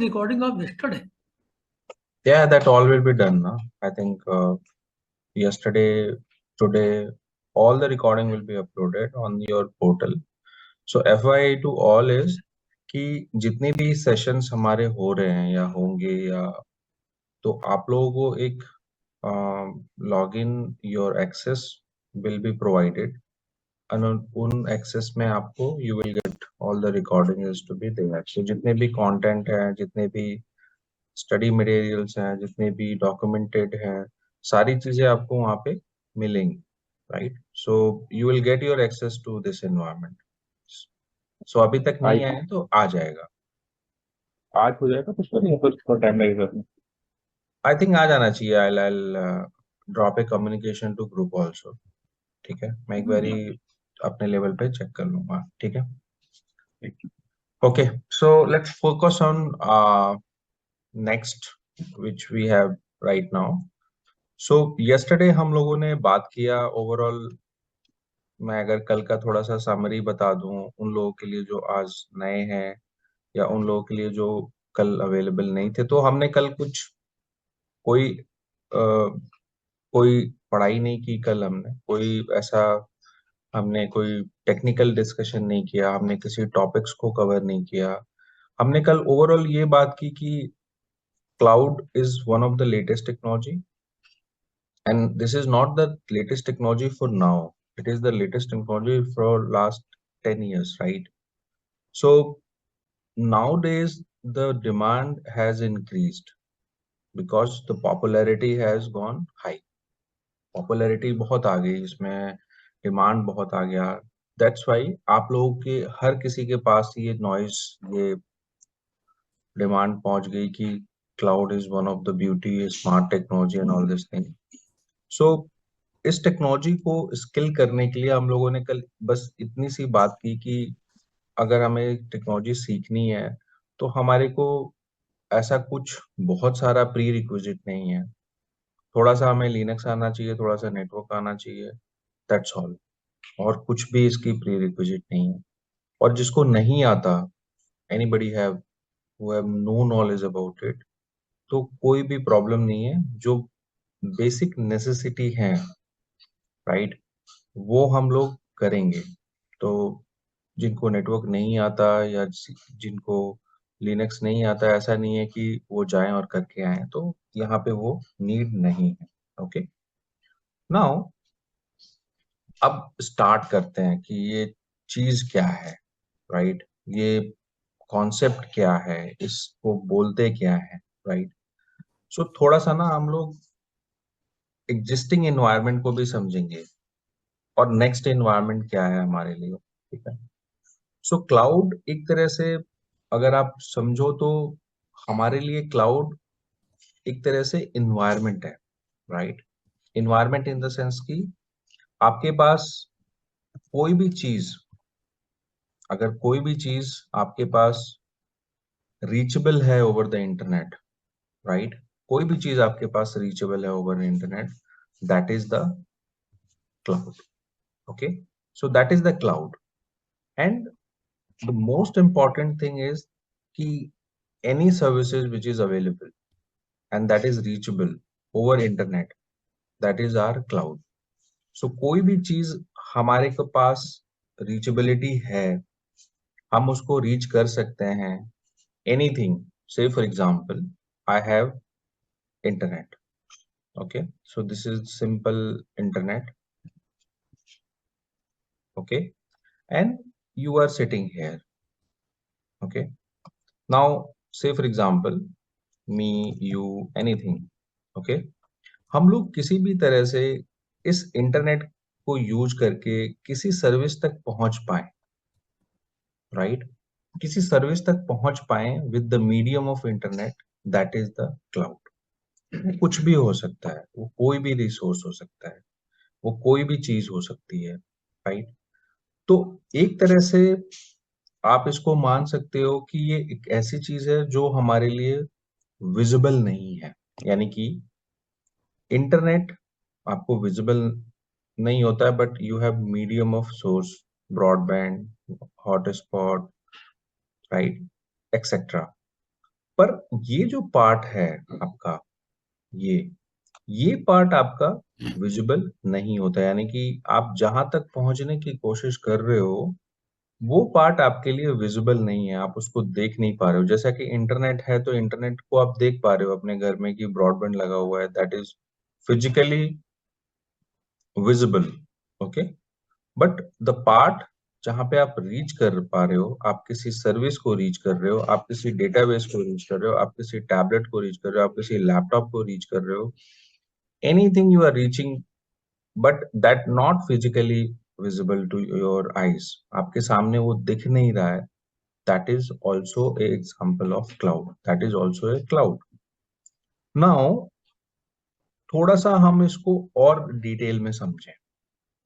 recording of yesterday? Yeah, that all will be done now. I think yesterday, today, all the recording will be uploaded on your portal. So FYI to all is कि जितने भी sessions हमारे हो रहे हैं या होंगे या तो आप लोगों को एक login your access will be provided and उन एक्सेस में आपको you will get all the recording is to be there. So जितने भी कंटेंट है, जितने भी स्टडी मटेरियल्स हैं, जितने भी डॉक्यूमेंटेड हैं, सारी चीजें आपको वहाँ पे मिलेंगी, right? So you will get your access to this environment. So अभी तक नहीं आए तो आ जाएगा। आज हो जाएगा कुछ तो नहीं, फिर थोड़ा टाइम लगेगा उसमें। आई थिंक आ जाना चाहिए। I drop a communication to group also. ठीक है, मैं एक बारी अपने लेवल पे चेक कर लूंगा। ठीक है, okay. So let's focus on next which we have right now. So yesterday हम लोगों ने बात किया ओवरऑल। मैं अगर कल का थोड़ा सा समरी बता दूं उन लोगों के लिए जो आज नए हैं या उन लोगों के लिए जो कल अवेलेबल नहीं थे, तो हमने कल कुछ कोई कोई पढ़ाई नहीं की। कल हमने कोई ऐसा हमने कोई टेक्निकल डिस्कशन नहीं किया, हमने किसी टॉपिक्स को कवर नहीं किया। हमने कल ओवरऑल ये बात की कि cloud is one of the latest technology and this is not the latest technology for now, it is the latest technology for last 10 years, right? So nowadays the demand has increased because the popularity has gone high. Popularity बहुत आ गई, इसमें demand बहुत आ गया। That's why आप लोगों के हर किसी के पास ये नॉइज, ये डिमांड पहुंच गई कि cloud is one of the beauty, smart technology and all this thing. So इस टेक्नोलॉजी को स्किल करने के लिए हम लोगों ने कल बस इतनी सी बात की कि अगर हमें टेक्नोलॉजी सीखनी है तो हमारे को ऐसा कुछ बहुत सारा प्री रिक्विजिट नहीं है। थोड़ा सा हमें लिनक्स आना चाहिए, थोड़ा सा नेटवर्क आना चाहिए, दैट्स ऑल। और कुछ भी इसकी प्री रिक्विजिट नहीं है। और जिसको नहीं आता, anybody have who have no knowledge about it, तो कोई भी प्रॉब्लम नहीं है। जो बेसिक नेसेसिटी है, राइट, वो हम लोग करेंगे। तो जिनको नेटवर्क नहीं आता या जिनको लिनक्स नहीं आता, ऐसा नहीं है कि वो जाएं और करके आए, तो यहाँ पे वो नीड नहीं है। ओके, नाउ अब स्टार्ट करते हैं कि ये चीज क्या है, राइट? ये कॉन्सेप्ट क्या है, इसको बोलते क्या है, राइट? सो थोड़ा सा ना हम लोग एग्जिस्टिंग एनवायरनमेंट को भी समझेंगे और नेक्स्ट एनवायरनमेंट क्या है हमारे लिए। ठीक है, सो क्लाउड एक तरह से अगर आप समझो तो हमारे लिए क्लाउड एक तरह से इन्वायरमेंट है, right? Environment in the sense कि आपके पास कोई भी चीज, अगर कोई भी चीज आपके पास रीचेबल है ओवर द इंटरनेट, राइट? कोई भी चीज आपके पास रीचेबल है over the internet, that is the cloud. Okay, so that is the cloud. And the most important thing is कि any services which is available and that is reachable over internet, that is our cloud. So कोई भी चीज हमारे के पास reachability है, हम उसको reach कर सकते हैं। anything, say for example I have internet, okay, so this is simple internet, okay, and you are sitting here, okay. Now say for example me, you, anything, okay, हम लोग किसी भी तरह से इस इंटरनेट को यूज करके किसी सर्विस तक पहुंच पाए, राइट? किसी सर्विस तक पहुंच पाए with the medium of internet, that is the cloud. कुछ भी हो सकता है, वो कोई भी रिसोर्स हो सकता है, वो कोई भी चीज हो सकती है, राइट? तो एक तरह से आप इसको मान सकते हो कि ये एक ऐसी चीज है जो हमारे लिए विजिबल नहीं है। यानी कि इंटरनेट आपको विजिबल नहीं होता है, but you have medium of source, broadband, hotspot, right, etcetera. पर ये जो पार्ट है आपका, ये ये पार्ट आपका विजिबल नहीं होता, यानी कि आप जहां तक पहुंचने की कोशिश कर रहे हो वो पार्ट आपके लिए विजिबल नहीं है, आप उसको देख नहीं पा रहे हो। जैसा कि इंटरनेट है तो इंटरनेट को आप देख पा रहे हो अपने घर में कि ब्रॉडबैंड लगा हुआ है, that is physically visible, okay. But the part जहां पे आप रीच कर पा रहे हो, आप किसी सर्विस को रीच कर रहे हो, आप किसी डेटाबेस को रीच कर रहे हो, आप किसी टैबलेट को रीच कर रहे हो, आप किसी लैपटॉप को रीच कर रहे हो, anything you are reaching, but that not physically visible to your eyes, आपके सामने वो दिख नहीं रहा है, that is also a example of cloud, that is also a cloud. Now थोड़ा सा हम इसको और डिटेल में समझें,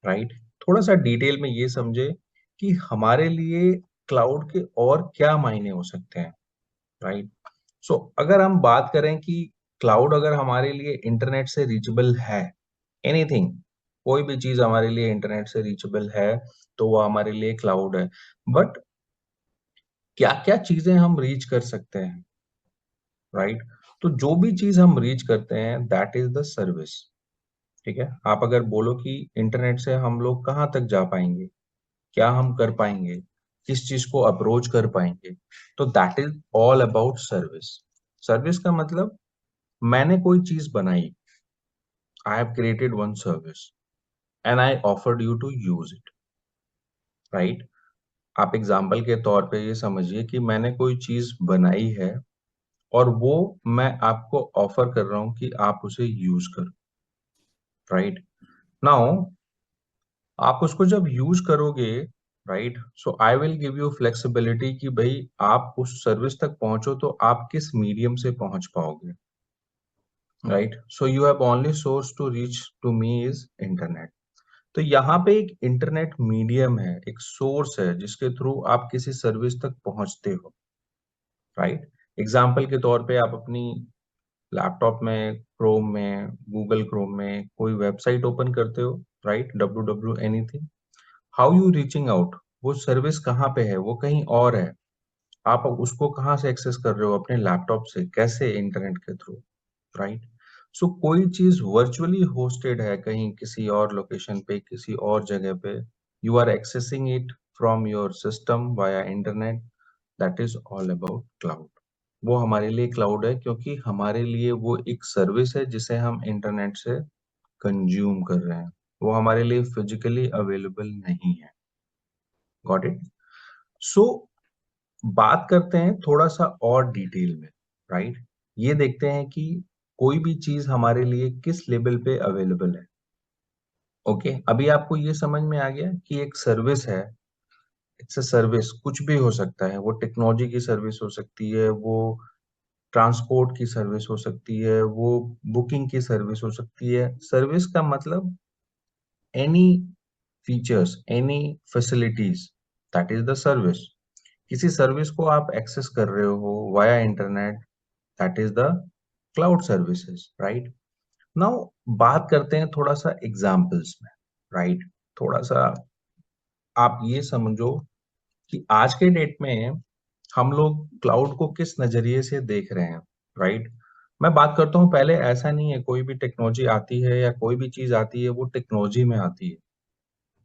राइट? थोड़ा सा डिटेल में ये समझे कि हमारे लिए क्लाउड के और क्या मायने हो सकते हैं, राइट? सो अगर हम बात करें कि क्लाउड अगर हमारे लिए इंटरनेट से रीचेबल है, एनीथिंग, कोई भी चीज हमारे लिए इंटरनेट से रीचेबल है तो वो हमारे लिए क्लाउड है। बट क्या क्या चीजें हम रीच कर सकते हैं, राइट? तो जो भी चीज हम रीच करते हैं दैट इज द सर्विस, ठीक है। आप अगर बोलो कि इंटरनेट से हम लोग कहाँ तक जा पाएंगे, क्या हम कर पाएंगे, किस चीज को अप्रोच कर पाएंगे, तो that is all about service. Service का मतलब मैंने कोई चीज बनाई, I have created one service and I offered you to use it, right? आप एग्जाम्पल के तौर पे ये समझिए कि मैंने कोई चीज बनाई है और वो मैं आपको ऑफर कर रहा हूं कि आप उसे यूज करो, राइट? नाउ आप उसको जब यूज करोगे, right, so I will give you flexibility कि भाई आप उस सर्विस तक पहुंचो तो आप किस मीडियम से पहुंच पाओगे, right? So you have only source to reach to me is internet. तो यहाँ पे एक इंटरनेट मीडियम है, एक सोर्स है जिसके थ्रू आप किसी सर्विस तक पहुंचते हो, राइट? एग्जाम्पल के तौर पे आप अपनी लैपटॉप में, क्रोम में, गूगल क्रोम में कोई वेबसाइट ओपन करते हो, right, W W anything, how you reaching out, वो सर्विस कहाँ पे है, वो कहीं और है, आप अब उसको कहाँ से एक्सेस कर रहे हो, अपने लैपटॉप से, कैसे, इंटरनेट के थ्रू, राइट? सो कोई चीज वर्चुअली होस्टेड है कहीं किसी और लोकेशन पे, किसी और जगह पे, you are accessing it from your system via internet, that is all about cloud. वो हमारे लिए क्लाउड है क्योंकि हमारे लिए वो एक सर्विस है जिसे हम इंटरनेट से कंज्यूम कर रहे हैं, वो हमारे लिए फिजिकली अवेलेबल नहीं है। Got it? सो बात करते हैं थोड़ा सा और डिटेल में, राइट? ये देखते हैं कि कोई भी चीज हमारे लिए किस लेवल पे अवेलेबल है, ओके। अभी आपको ये समझ में आ गया कि एक सर्विस है, इट्स अ सर्विस, कुछ भी हो सकता है, वो टेक्नोलॉजी की सर्विस हो सकती है, वो ट्रांसपोर्ट की सर्विस हो सकती है, वो बुकिंग की सर्विस हो सकती है। सर्विस का मतलब any features, any facilities, that is the service. किसी सर्विस को आप एक्सेस कर रहे हो via internet, that is the cloud services, right? Now बात करते हैं थोड़ा सा एग्जाम्पल्स में, राइट? थोड़ा सा आप ये समझो कि आज के डेट में हम लोग क्लाउड को किस नजरिए से देख रहे हैं, राइट? मैं बात करता हूँ, पहले ऐसा नहीं है, कोई भी टेक्नोलॉजी आती है या कोई भी चीज आती है वो टेक्नोलॉजी में आती है,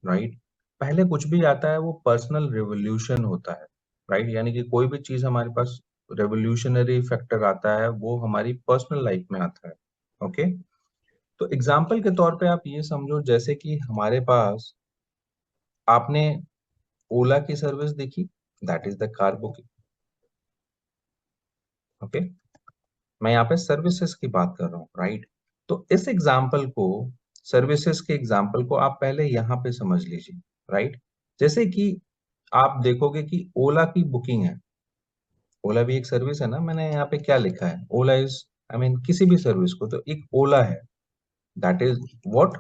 राइट? पहले कुछ भी आता है वो पर्सनल रिवोल्यूशन होता है, राइट? यानी कि कोई भी चीज हमारे पास रेवोल्यूशनरी फैक्टर आता है वो हमारी पर्सनल लाइफ में आता है, ओके। तो एग्जाम्पल के तौर पे आप ये समझो जैसे कि हमारे पास, आपने ओला की सर्विस देखी, that is the car booking, okay. मैं यहाँ पे सर्विसेज की बात कर रहा हूँ, राइट? तो इस एग्जाम्पल को, सर्विसेज के एग्जाम्पल को आप पहले यहाँ पे समझ लीजिए, राइट? जैसे कि आप देखोगे कि ओला की बुकिंग है, ओला भी एक सर्विस है ना, मैंने यहाँ पे क्या लिखा है, ओला इज, आई मीन किसी भी सर्विस को तो एक ओला है, दैट इज व्हाट,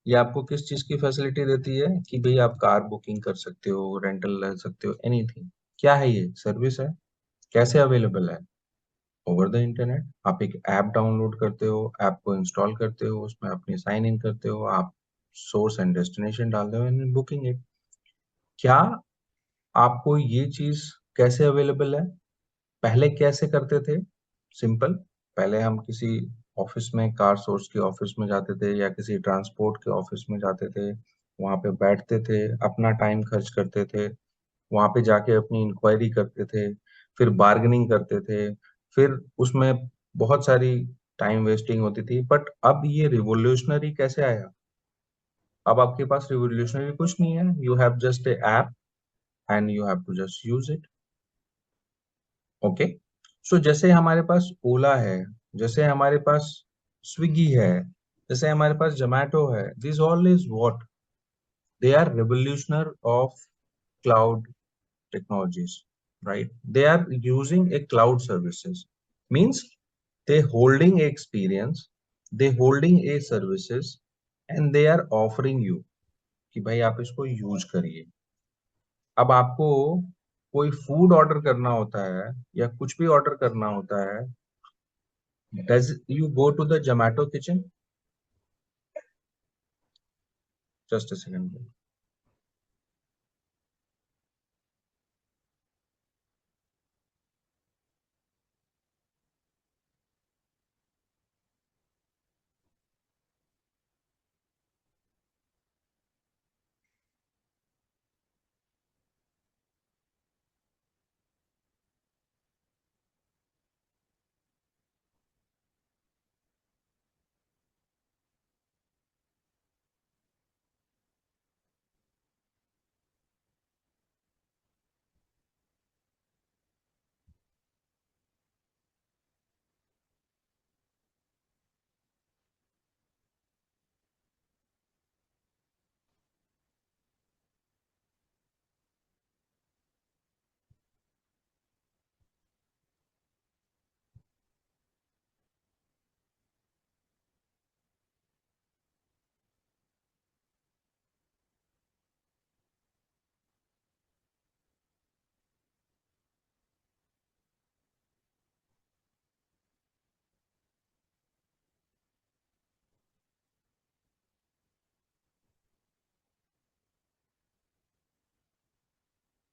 ये आपको किस चीज की फैसिलिटी देती है कि भाई आप कार बुकिंग कर सकते हो, रेंटल ले सकते हो, एनीथिंग। क्या है ये? सर्विस है। कैसे अवेलेबल है? Over the internet. आप एक ऐप डाउनलोड करते हो, ऐप को इंस्टॉल करते हो, उसमें अपनी साइन इन करते हो, आप सोर्स एंड डेस्टिनेशन डालते हो एंड बुकिंग इट। क्या आपको ये चीज कैसे अवेलेबल है? पहले कैसे करते थे? सिंपल। पहले हम किसी ऑफिस में, कार सोर्स के ऑफिस में जाते थे या किसी ट्रांसपोर्ट के ऑफिस में जाते थे, वहां पे बैठते थे, अपना टाइम खर्च करते थे, वहां पे जाके अपनी इंक्वायरी करते थे, फिर बार्गेनिंग करते थे, फिर उसमें बहुत सारी टाइम वेस्टिंग होती थी। बट अब ये रिवोल्यूशनरी कैसे आया? अब आपके पास रिवोल्यूशनरी कुछ नहीं है, you have just a app and you have to just use it. Okay. So जैसे हमारे पास ओला है, जैसे हमारे पास स्विगी है, जैसे हमारे पास जोमैटो है, this all is what, they are revolutioner of cloud technologies, right? They are using a cloud services, means they holding a experience, they holding a services, and they are offering you कि भाई आप इसको use करिए। अब आपको कोई food order करना होता है या कुछ भी ऑर्डर करना होता है, does you go to the Zomato kitchen? Just a second.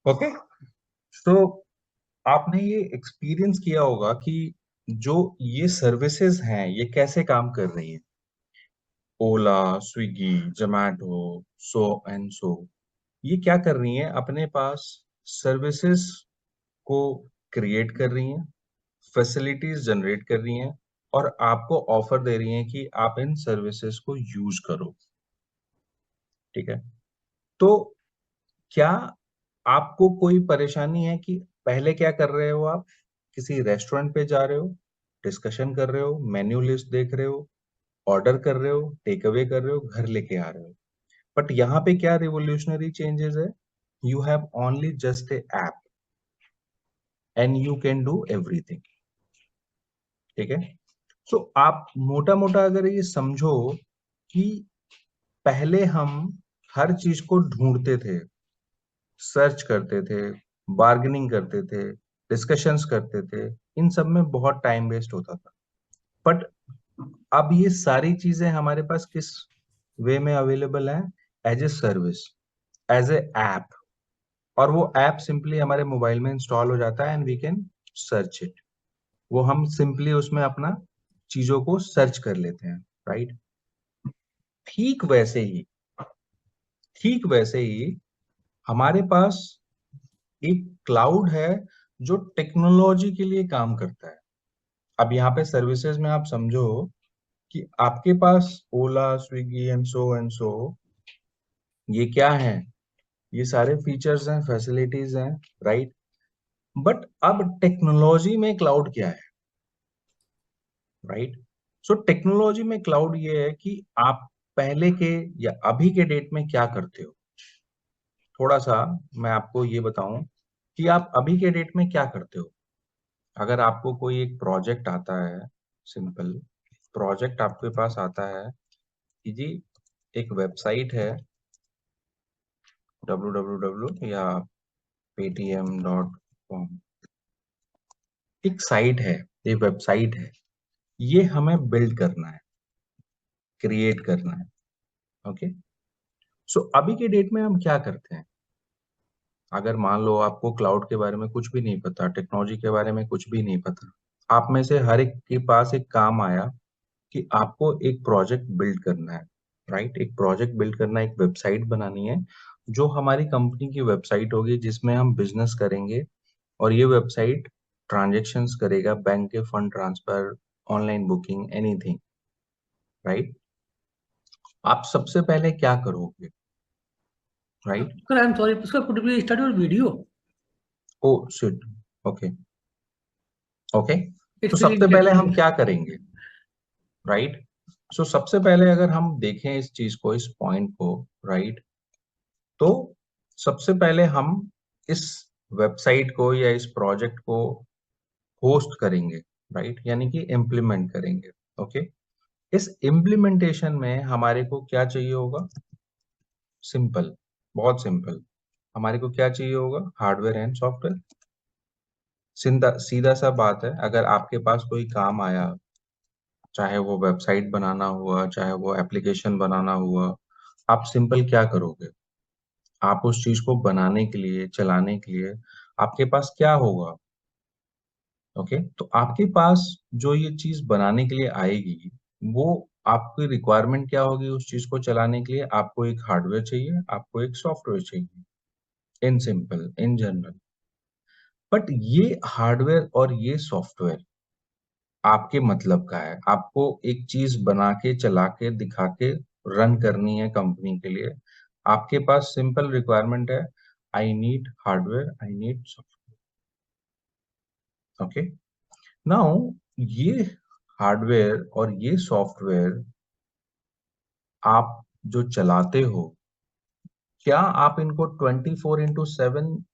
Okay. So आपने ये एक्सपीरियंस किया होगा कि जो ये सर्विसेज हैं ये कैसे काम कर रही हैं। Ola, Swiggy, Zomato, so and so, ये क्या कर रही हैं? अपने पास सर्विसेज को क्रिएट कर रही हैं, फैसिलिटीज जनरेट कर रही हैं, और आपको ऑफर दे रही हैं कि आप इन सर्विसेज को यूज करो। ठीक है। तो क्या आपको कोई परेशानी है कि पहले क्या कर रहे हो आप? किसी रेस्टोरेंट पे जा रहे हो, डिस्कशन कर रहे हो, मेन्यू लिस्ट देख रहे हो, ऑर्डर कर रहे हो, टेक अवे कर रहे हो, घर लेके आ रहे हो। बट यहाँ पे क्या रिवोल्यूशनरी चेंजेस है? You have only just a app and you can do everything. ठीक है। सो आप मोटा मोटा अगर ये समझो कि पहले हम हर चीज को ढूंढते थे, सर्च करते थे, बार्गेनिंग करते थे, डिस्कशंस करते थे, इन सब में बहुत टाइम वेस्ट होता था। बट अब ये सारी चीजें हमारे पास किस वे में अवेलेबल है? As a service, as a app. और वो ऐप सिंपली हमारे मोबाइल में इंस्टॉल हो जाता है and we can search it. वो हम सिंपली उसमें अपना चीजों को सर्च कर लेते हैं, राइट? ठीक वैसे ही, ठीक वैसे ही हमारे पास एक क्लाउड है जो टेक्नोलॉजी के लिए काम करता है। अब यहाँ पे सर्विसेज में आप समझो कि आपके पास ओला, स्विगी एंड सो, ये क्या है? ये सारे फीचर्स हैं, फैसिलिटीज हैं, राइट? बट अब टेक्नोलॉजी में क्लाउड क्या है, राइट? सो टेक्नोलॉजी में क्लाउड ये है कि आप पहले के या अभी के डेट में क्या करते हो। थोड़ा सा मैं आपको ये बताऊं कि आप अभी के डेट में क्या करते हो। अगर आपको कोई एक प्रोजेक्ट आता है, सिंपल प्रोजेक्ट आपके पास आता है कि जी एक वेबसाइट है, www या paytm.com, एक साइट है, एक वेबसाइट है, ये हमें बिल्ड करना है, क्रिएट करना है। ओके। सो अभी के डेट में हम क्या करते हैं? अगर मान लो आपको क्लाउड के बारे में कुछ भी नहीं पता, टेक्नोलॉजी के बारे में कुछ भी नहीं पता, आप में से हर एक के पास एक काम आया कि आपको एक प्रोजेक्ट बिल्ड करना है, राइट? एक प्रोजेक्ट बिल्ड करना है, एक वेबसाइट बनानी है जो हमारी कंपनी की वेबसाइट होगी, जिसमें हम बिजनेस करेंगे। और ये वेबसाइट ट्रांजेक्शन्स करेगा, बैंक के fund transfer, online booking, anything, right? आप सबसे पहले क्या करोगे, right? Sir, I'm sorry. Sir, could you please start your video? Oh shit, okay, okay. तो It's very सबसे पहले हम interesting. क्या करेंगे, राइट? सो सबसे पहले अगर हम देखें इस चीज को, इस पॉइंट को, राइट, तो सबसे पहले हम इस वेबसाइट को या इस प्रोजेक्ट को होस्ट करेंगे, राइट, यानी कि इम्प्लीमेंट करेंगे। ओके, इस इम्प्लीमेंटेशन में हमारे को क्या चाहिए होगा? सिंपल, बहुत सिंपल। हमारे को क्या चाहिए होगा? Hardware and software. सीधा सीधा सा बात है, अगर आपके पास कोई काम आया, चाहे वो वेबसाइट बनाना हुआ, चाहे वो एप्लीकेशन बनाना हुआ, आप सिंपल क्या करोगे? आप उस चीज को बनाने के लिए, चलाने के लिए आपके पास क्या होगा? ओके, तो आपके पास जो ये चीज बनाने के लिए आएगी, वो आपकी रिक्वायरमेंट क्या होगी? उस चीज को चलाने के लिए आपको एक हार्डवेयर चाहिए, आपको एक सॉफ्टवेयर चाहिए, in simple, in general. But ये हार्डवेयर और ये सॉफ्टवेयर आपके मतलब का है, आपको एक चीज बना के, चला के, दिखा के रन करनी है कंपनी के लिए। आपके पास सिंपल रिक्वायरमेंट है, I need hardware, I need software. Okay, now ये हार्डवेयर और ये सॉफ्टवेयर आप जो चलाते हो, क्या आप इनको 24/7,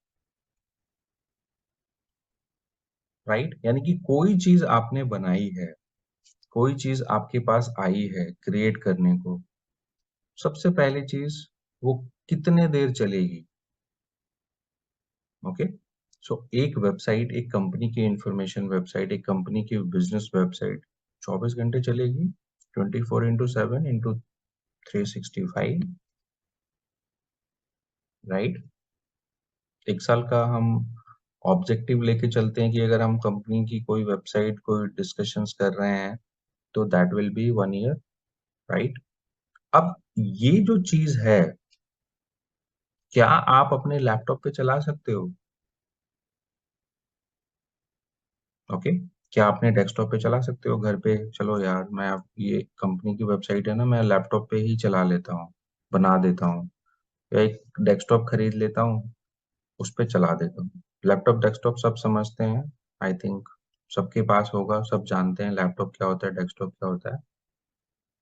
राइट, यानी कि कोई चीज आपने बनाई है, कोई चीज आपके पास आई है क्रिएट करने को, सबसे पहली चीज वो कितने देर चलेगी? ओके, सो एक वेबसाइट, एक कंपनी की इंफॉर्मेशन वेबसाइट, एक कंपनी की बिजनेस वेबसाइट 24 घंटे चलेगी, 24/7 × 365, राइट? एक साल का हम ऑब्जेक्टिव लेके चलते हैं कि अगर हम कंपनी की कोई वेबसाइट, कोई डिस्कशंस कर रहे हैं, तो that will be 1 year, right? अब ये जो चीज है, क्या आप अपने लैपटॉप पे चला सकते हो? ओके, क्या अपने डेस्कटॉप पे चला सकते हो घर पे? चलो यार, मैं अब ये कंपनी की वेबसाइट है ना, मैं लैपटॉप पे ही चला लेता हूँ, बना देता हूँ, या एक डेस्कटॉप खरीद लेता हूँ, उस पे चला देता हूँ। लैपटॉप डेस्कटॉप सब समझते हैं, आई थिंक सबके पास होगा, सब जानते हैं लैपटॉप क्या होता है, डेस्कटॉप क्या होता है।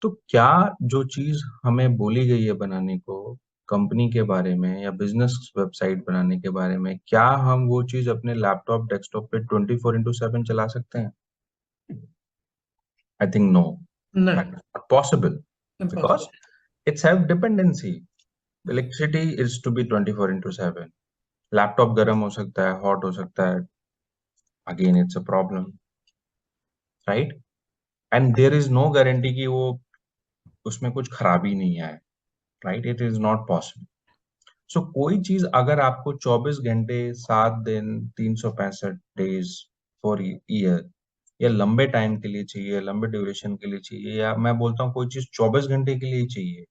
तो क्या जो चीज हमें बोली गई है बनाने को कंपनी के बारे में या बिजनेस वेबसाइट बनाने के बारे में, क्या हम वो चीज अपने लैपटॉप डेस्कटॉप पे 24/7 चला सकते हैं? I think no, No, that is not possible impossible. because it's have dependency. Electricity is to be 24/7. Laptop गर्म हो सकता है, हॉट हो सकता है, again it's a problem, right? And there is no guarantee कि वो उसमें कुछ खराबी नहीं आए, right? It is not possible. So कोई चीज अगर आपको 24 घंटे, 7 दिन, 365 डेज फॉर ईयर, या लंबे टाइम के लिए चाहिए, लंबे ड्यूरेशन के लिए चाहिए, या मैं बोलता हूँ कोई चीज 24 घंटे के लिए चाहिए,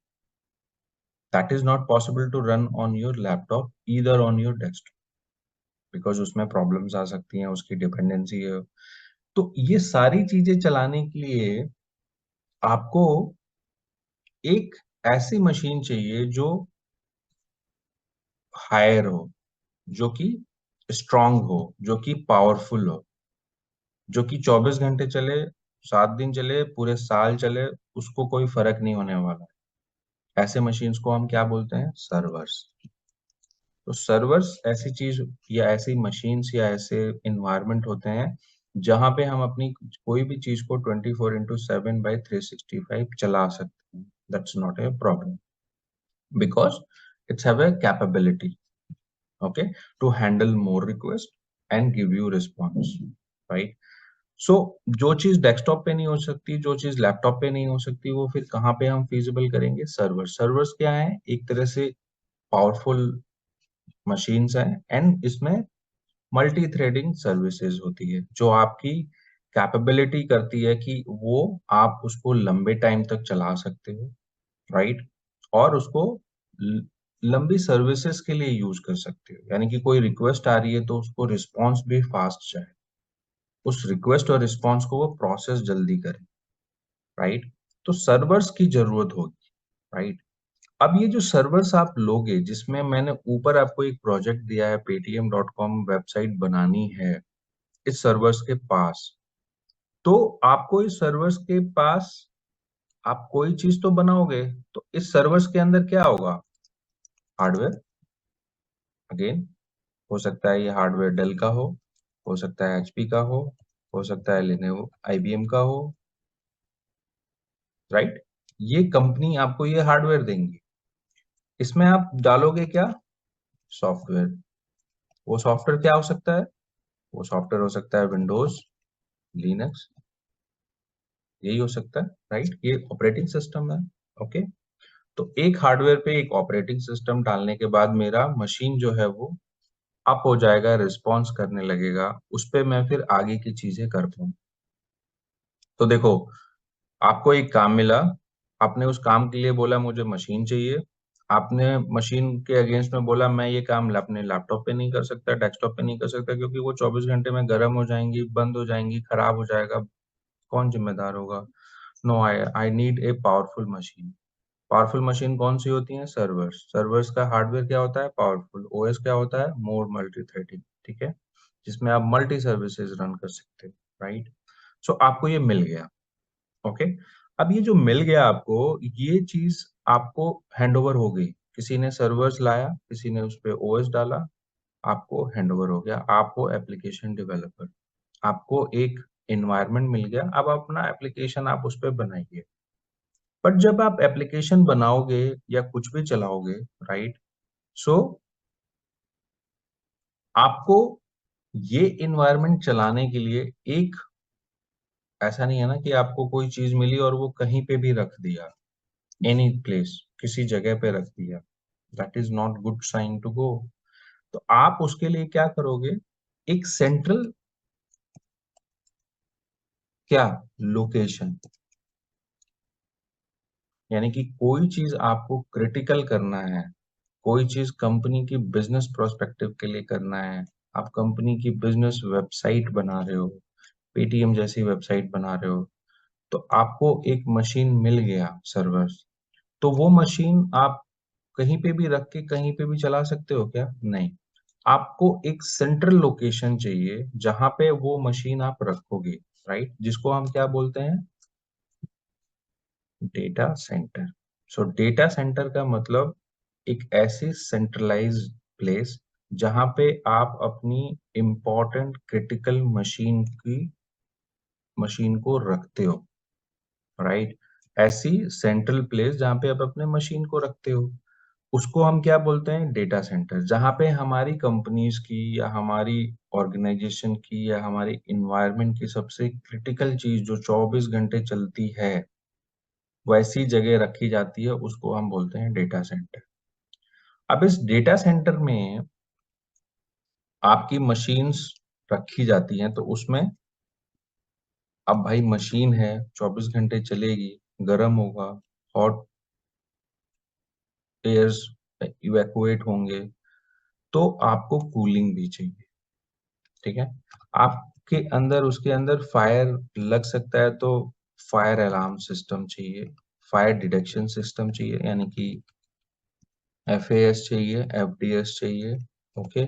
that is not possible to run on your laptop either on your desktop, because उसमें प्रॉब्लम्स आ सकती हैं, उसकी डिपेंडेंसी है। तो ये सारी चीजें चलाने के लिए आपको एक ऐसी मशीन चाहिए जो हायर हो, जो कि स्ट्रांग हो, जो कि पावरफुल हो, जो कि 24 घंटे चले, 7 दिन चले, पूरे साल चले, उसको कोई फर्क नहीं होने वाला है। ऐसे मशीन्स को हम क्या बोलते हैं? सर्वर्स। तो सर्वर्स ऐसी चीज या ऐसी मशीन्स या ऐसे इन्वायरमेंट होते हैं जहां पे हम अपनी कोई भी चीज को 24/7/365 चला सकते हैं। That's not a problem because it's have a capability, okay, to handle more request and give you response, right? So जो चीज डेस्कटॉप पे नहीं हो सकती, जो चीज लैपटॉप पे नहीं हो सकती, वो फिर कहाँ पे हम फिजिबल करेंगे? सर्वर। सर्वर्स क्या है? एक तरह से पावरफुल मशीन्स हैं, एंड इसमें मल्टी थ्रेडिंग सर्विसेज होती है जो आपकी कैपेबिलिटी करती है कि वो आप उसको लंबे टाइम तक चला सकते हो, राइट, और उसको लंबी सर्विसेज के लिए यूज कर सकते हो। यानी कि कोई रिक्वेस्ट आ रही है तो उसको रिस्पॉन्स भी फास्ट जाए, उस रिक्वेस्ट और रिस्पॉन्स को वो प्रोसेस जल्दी करे, राइट। तो सर्वर्स की जरूरत होगी, राइट। अब ये जो सर्वर्स आप लोगे, जिसमें मैंने ऊपर आपको एक प्रोजेक्ट दिया है, paytm.com वेबसाइट बनानी है इस सर्वर्स के पास, तो आपको इस सर्वर्स के पास आप कोई चीज तो बनाओगे, तो इस सर्वर्स के अंदर क्या होगा? हार्डवेयर। अगेन, हो सकता है ये हार्डवेयर डेल का हो सकता है एचपी का हो सकता है लिनोवो आईबीएम का हो, राइट। ये कंपनी आपको ये हार्डवेयर देंगी, इसमें आप डालोगे क्या? सॉफ्टवेयर। वो सॉफ्टवेयर क्या हो सकता है? वो सॉफ्टवेयर हो सकता है विंडोज, लिनक्स, यही हो सकता है, राइट। ये ऑपरेटिंग सिस्टम है, ओके। तो एक हार्डवेयर पे एक ऑपरेटिंग सिस्टम डालने के बाद मेरा मशीन जो है वो अप हो जाएगा, रिस्पॉन्स करने लगेगा, उस पे मैं फिर आगे की चीजें कर पाऊँ। तो देखो, आपको एक काम मिला, आपने उस काम के लिए बोला मुझे मशीन चाहिए, आपने मशीन के अगेंस्ट में बोला मैं ये काम अपने लैपटॉप पे नहीं कर सकता, डेस्कटॉप पे नहीं कर सकता, क्योंकि वो 24 घंटे में गर्म हो जाएंगी, बंद हो जाएंगी, खराब हो जाएगा, कौन जिम्मेदार होगा? No, I I need a powerful machine. Powerful machine कौन सी होती है? सर्वर्स। सर्वर्स का हार्डवेयर क्या होता है? पावरफुल। ओएस क्या होता है? मोर मल्टी थ्रेडिंग, ठीक है, जिसमें आप मल्टी सर्विसेज रन कर सकते हो, राइट। सो आपको ये मिल गया, ओके। अब ये जो मिल गया आपको, ये चीज आपको हैंडओवर हो गई, किसी ने सर्वर्स लाया, किसी ने उस पे ओएस डाला, आपको हैंडओवर हो गया, आपको एप्लीकेशन डेवलपर, आपको एक एनवायरनमेंट मिल गया, अब अपना एप्लीकेशन आप उस पे बनाइए। बट जब आप एप्लीकेशन बनाओगे या कुछ भी चलाओगे, राइट, सो आपको ये एनवायरनमेंट चलाने के लिए एक, ऐसा नहीं है ना कि आपको कोई चीज मिली और वो कहीं पे भी रख दिया, एनी प्लेस, किसी जगह पे रख दिया, that is not good sign to go. तो आप उसके लिए क्या करोगे? एक सेंट्रल, क्या, लोकेशन, यानी कि कोई चीज आपको क्रिटिकल करना है, कोई चीज कंपनी की बिजनेस प्रोस्पेक्टिव के लिए करना है, आप कंपनी की बिजनेस वेबसाइट बना रहे हो, पेटीएम जैसी वेबसाइट बना रहे हो, तो आपको एक मशीन मिल गया, सर्वर्स। तो वो मशीन आप कहीं पे भी रख के कहीं पे भी चला सकते हो क्या? नहीं, आपको एक सेंट्रल लोकेशन चाहिए जहां पे वो मशीन आप रखोगे, राइट, जिसको हम क्या बोलते हैं? Data centre. सो डेटा सेंटर का मतलब एक ऐसी सेंट्रलाइज प्लेस जहां पे आप अपनी इंपॉर्टेंट क्रिटिकल मशीन को रखते हो, राइट। ऐसी सेंट्रल प्लेस जहां पे आप अपने मशीन को रखते हो, उसको हम क्या बोलते हैं? Data centre. जहां पे हमारी कंपनीज की या हमारी ऑर्गेनाइजेशन की या हमारी इन्वायरमेंट की सबसे क्रिटिकल चीज जो 24 घंटे चलती है, वैसी जगह रखी जाती है, उसको हम बोलते हैं डेटा सेंटर। अब इस डेटा सेंटर में आपकी मशीन्स रखी जाती हैं, तो उसमें अब भाई मशीन है, 24 घंटे चलेगी, गर्म होगा, हॉट एयर्स इवैक्यूएट होंगे, तो आपको कूलिंग भी चाहिए, ठीक है। आपके अंदर, उसके अंदर फायर लग सकता है, तो फायर अलार्म सिस्टम चाहिए, फायर डिटेक्शन सिस्टम चाहिए, यानी कि एफएएस चाहिए, एफडीएस चाहिए, ओके।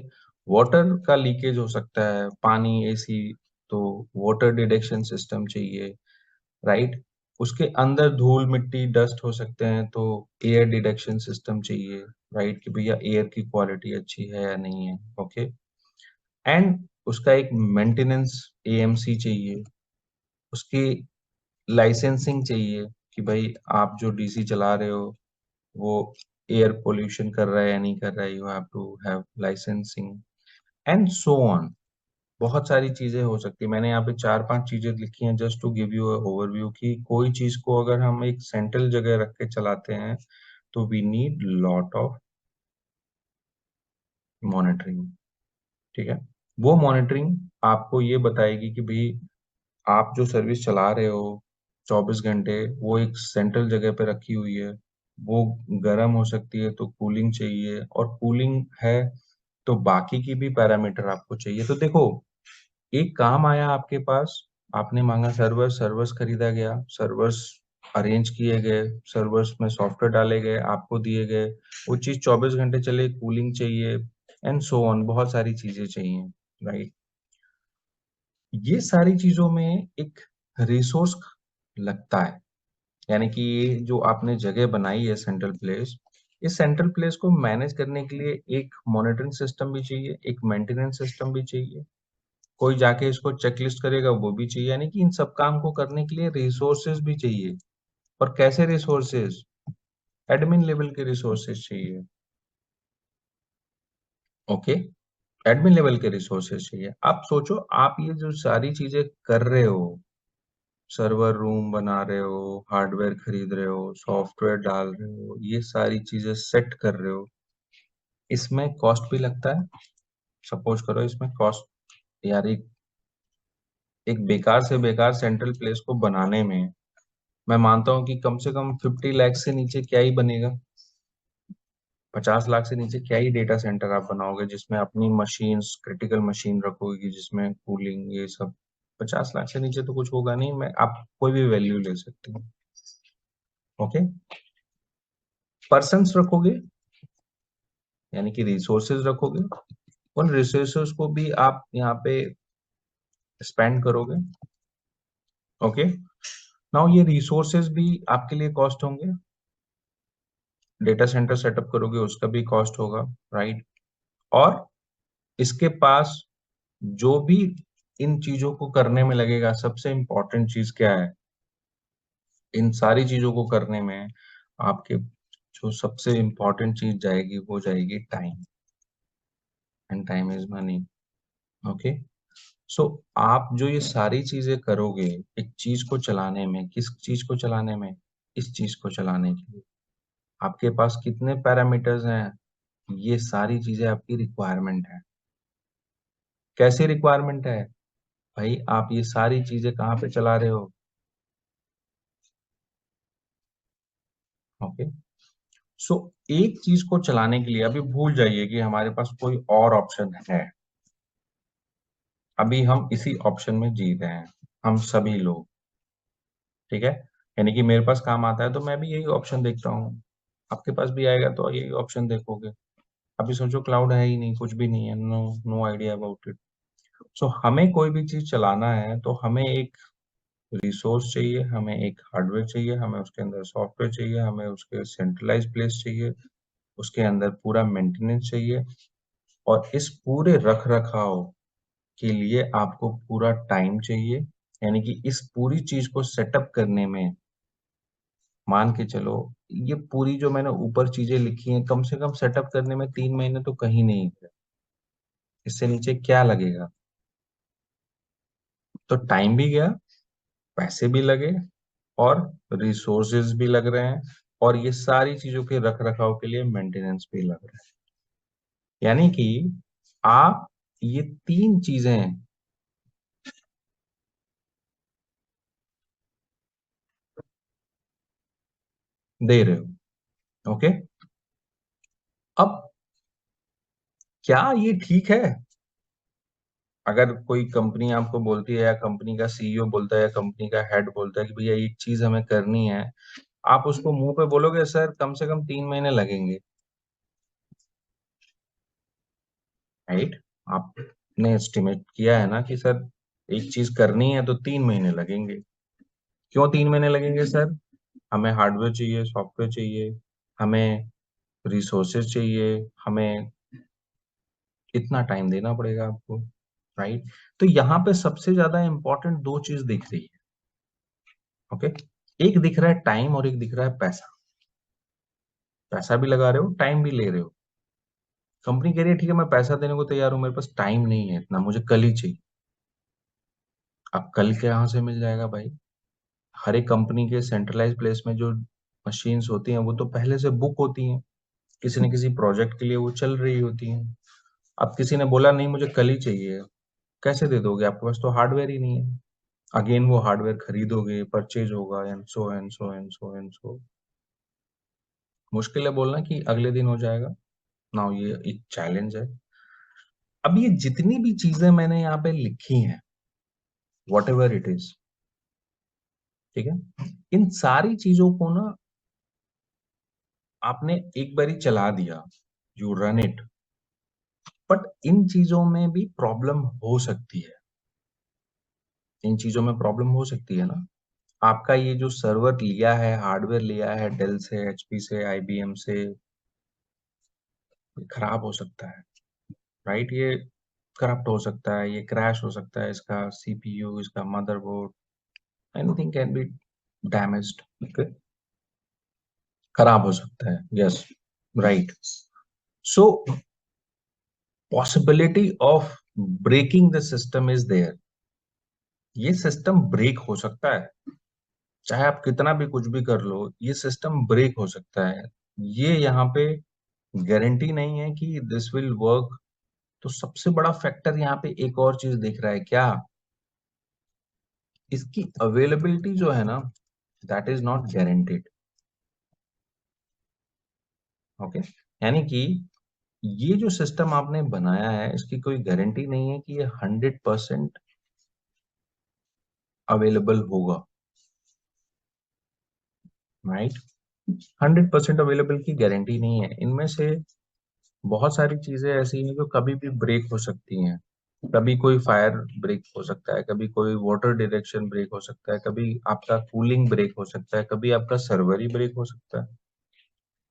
वाटर का लीकेज हो सकता है, पानी, एसी, तो वाटर डिटेक्शन सिस्टम चाहिए, राइट। उसके अंदर धूल मिट्टी डस्ट हो सकते हैं, तो एयर डिटेक्शन सिस्टम चाहिए, राइट, कि भैया एयर की क्वालिटी अच्छी है या नहीं है, ओके। एंड उसका एक मेंटेनेंस एएमसी चाहिए, उसकी लाइसेंसिंग चाहिए, कि भाई आप जो डीसी चला रहे हो वो एयर पोल्यूशन कर रहा है या नहीं कर रहा है, you have to have licensing, and so on. बहुत सारी चीजें हो सकती है, मैंने यहाँ पे 4-5 चीजें लिखी हैं just to give you overview, कि कोई चीज को अगर हम एक सेंट्रल जगह रख के चलाते हैं, तो we need lot of monitoring, ठीक है। वो मॉनिटरिंग आपको ये बताएगी कि भाई आप जो सर्विस चला रहे हो 24 घंटे, वो एक सेंट्रल जगह पे रखी हुई है, वो गर्म हो सकती है तो कूलिंग चाहिए, और कूलिंग है तो बाकी की भी पैरामीटर आपको चाहिए। तो देखो, एक काम आया आपके पास, आपने मांगा सर्वर, सर्वर्स खरीदा गया, सर्वर्स अरेंज किए गए, सर्वर्स में सॉफ्टवेयर डाले गए, आपको दिए गए, वो चीज 24 घंटे चले, कूलिंग चाहिए एंड सो ऑन, बहुत सारी चीजें चाहिए, राइट। ये सारी चीजों में एक रिसोर्स लगता है, यानी कि ये जो आपने जगह बनाई है सेंट्रल प्लेस, इस सेंट्रल प्लेस को मैनेज करने के लिए एक मॉनिटरिंग सिस्टम भी चाहिए, एक मेंटेनेंस सिस्टम भी चाहिए, कोई जाके इसको चेकलिस्ट करेगा वो भी चाहिए, यानी कि इन सब काम को करने के लिए रिसोर्सेज भी चाहिए। और कैसे रिसोर्सेज? एडमिन लेवल के रिसोर्सेज चाहिए, ओके। एडमिन लेवल के रिसोर्सेज चाहिए। आप सोचो, आप ये जो सारी चीजें कर रहे हो, सर्वर रूम बना रहे हो, हार्डवेयर खरीद रहे हो, सॉफ्टवेयर डाल रहे हो, ये सारी चीजें सेट कर रहे हो, इसमें कॉस्ट भी लगता है। सपोज करो इसमें कॉस्ट, यार एक बेकार से बेकार सेंट्रल प्लेस को बनाने में मैं मानता हूँ कि कम से कम 50 लाख से नीचे क्या ही बनेगा, 50 लाख से नीचे क्या ही डेटा सेंटर आप बनाओगे जिसमें अपनी मशीन्स, क्रिटिकल मशीन रखोगे जिसमें कूलिंग ये सब। 50 लाख से नीचे तो कुछ होगा नहीं, मैं आप कोई भी वैल्यू ले सकते हो, ओके। पर्सन्स रखोगे, यानी कि रिसोर्सेज रखोगे, उन रिसोर्सेज को भी आप यहाँ पे स्पेंड करोगे, ओके। नाउ ये रिसोर्सेज भी आपके लिए कॉस्ट होंगे, डेटा सेंटर सेटअप करोगे उसका भी कॉस्ट होगा, राइट। और इसके पास जो भी इन चीजों को करने में लगेगा, सबसे इंपॉर्टेंट चीज क्या है इन सारी चीजों को करने में? आपके जो सबसे इंपॉर्टेंट चीज जाएगी वो जाएगी time, and time is money, okay. So आप जो ये सारी चीजें करोगे एक चीज को चलाने में, किस चीज को चलाने में? इस चीज को चलाने के लिए आपके पास कितने पैरामीटर्स हैं? ये सारी चीजें आपकी रिक्वायरमेंट है। कैसी रिक्वायरमेंट है भाई? आप ये सारी चीजें कहाँ पे चला रहे हो, ओके। सो एक चीज को चलाने के लिए अभी भूल जाइए कि हमारे पास कोई और ऑप्शन है, अभी हम इसी ऑप्शन में जी रहे हैं, हम सभी लोग, ठीक है। यानी कि मेरे पास काम आता है तो मैं भी यही ऑप्शन देखता हूँ, आपके पास भी आएगा तो यही ऑप्शन देखोगे। अभी सोचो क्लाउड है ही नहीं, कुछ भी नहीं है, no no idea about it. So हमें कोई भी चीज चलाना है तो हमें एक रिसोर्स चाहिए, हमें एक हार्डवेयर चाहिए, हमें उसके अंदर सॉफ्टवेयर चाहिए, हमें उसके सेंट्रलाइज प्लेस चाहिए, उसके अंदर पूरा मेंटेनेंस चाहिए, और इस पूरे रख रखाव के लिए आपको पूरा टाइम चाहिए। यानी कि इस पूरी चीज को सेटअप करने में, मान के चलो, ये पूरी जो मैंने ऊपर चीजें लिखी हैं, कम से कम सेटअप करने में 3 महीने तो कहीं नहीं थे, इससे नीचे क्या लगेगा? तो टाइम भी गया, पैसे भी लगे, और रिसोर्सेज भी लग रहे हैं, और ये सारी चीजों के रख रखाव के लिए मेंटेनेंस भी लग रहा है। यानी कि आप ये तीन चीजें दे रहे हो, ओके। अब क्या ये ठीक है? अगर कोई कंपनी आपको बोलती है, या कंपनी का सीईओ बोलता है, या कंपनी का हेड बोलता है कि भैया एक चीज हमें करनी है, आप उसको मुंह पे बोलोगे सर कम से कम 3 महीने लगेंगे, राइट? आपने एस्टिमेट किया है ना कि सर एक चीज करनी है तो 3 महीने लगेंगे। क्यों 3 महीने लगेंगे सर? हमें हार्डवेयर चाहिए, सॉफ्टवेयर चाहिए, हमें रिसोर्सेज चाहिए, हमें इतना टाइम देना पड़ेगा आपको, राइट? तो यहाँ पे सबसे ज्यादा इंपॉर्टेंट दो चीज दिख रही है, ओके। एक दिख रहा है टाइम, और एक दिख रहा है पैसा। पैसा भी लगा रहे हो, टाइम भी ले रहे हो। कंपनी कह रही है ठीक है मैं पैसा देने को तैयार हूं, मेरे पास टाइम नहीं है इतना, मुझे कल ही चाहिए। अब कल के यहाँ से मिल जाएगा भाई? हर एक कंपनी के सेंट्रलाइज प्लेस में जो मशीन्स होती हैं वो तो पहले से बुक होती हैं, किसी न किसी प्रोजेक्ट के लिए वो चल रही होती हैं। अब किसी ने बोला नहीं मुझे कल ही चाहिए, कैसे दे दोगे? आपके पास तो हार्डवेयर ही नहीं है। अगेन वो हार्डवेयर खरीदोगे, परचेज होगा, and so and so and so and सो। मुश्किल है बोलना कि अगले दिन हो जाएगा ना, ये एक चैलेंज है। अब ये जितनी भी चीजें मैंने यहाँ पे लिखी हैं, वॉट एवर इट इज, ठीक है, इन सारी चीजों को ना आपने एक बारी चला दिया, you run it, but in चीजों में भी प्रॉब्लम हो सकती है। इन चीजों में प्रॉब्लम हो सकती है ना। आपका ये जो सर्वर लिया है, हार्डवेयर लिया है डेल से, एचपी से, आईबीएम से, ये खराब हो सकता है, राइट? ये करप्ट हो सकता है, ये क्रैश हो सकता है, इसका सीपीयू, इसका motherboard, anything can be damaged, okay, खराब हो सकता है, yes, right. So possibility of breaking the system is there. ये सिस्टम ब्रेक हो सकता है, चाहे आप कितना भी कुछ भी कर लो, ये सिस्टम ब्रेक हो सकता है। ये यहाँ पे गारंटी नहीं है कि दिस विल वर्क। तो सबसे बड़ा फैक्टर यहाँ पे एक और चीज दिख रहा है क्या, इसकी अवेलेबिलिटी जो है ना, that is not guaranteed, okay. यानी कि ये जो सिस्टम आपने बनाया है, इसकी कोई गारंटी नहीं है कि ये 100% अवेलेबल होगा, राइट? 100% अवेलेबल की गारंटी नहीं है। इनमें से बहुत सारी चीजें ऐसी हैं जो कभी भी ब्रेक हो सकती हैं। कभी कोई फायर ब्रेक हो सकता है, कभी कोई वाटर डायरेक्शन ब्रेक हो सकता है, कभी आपका कूलिंग ब्रेक हो सकता है, कभी आपका सर्वर ही ब्रेक हो सकता है।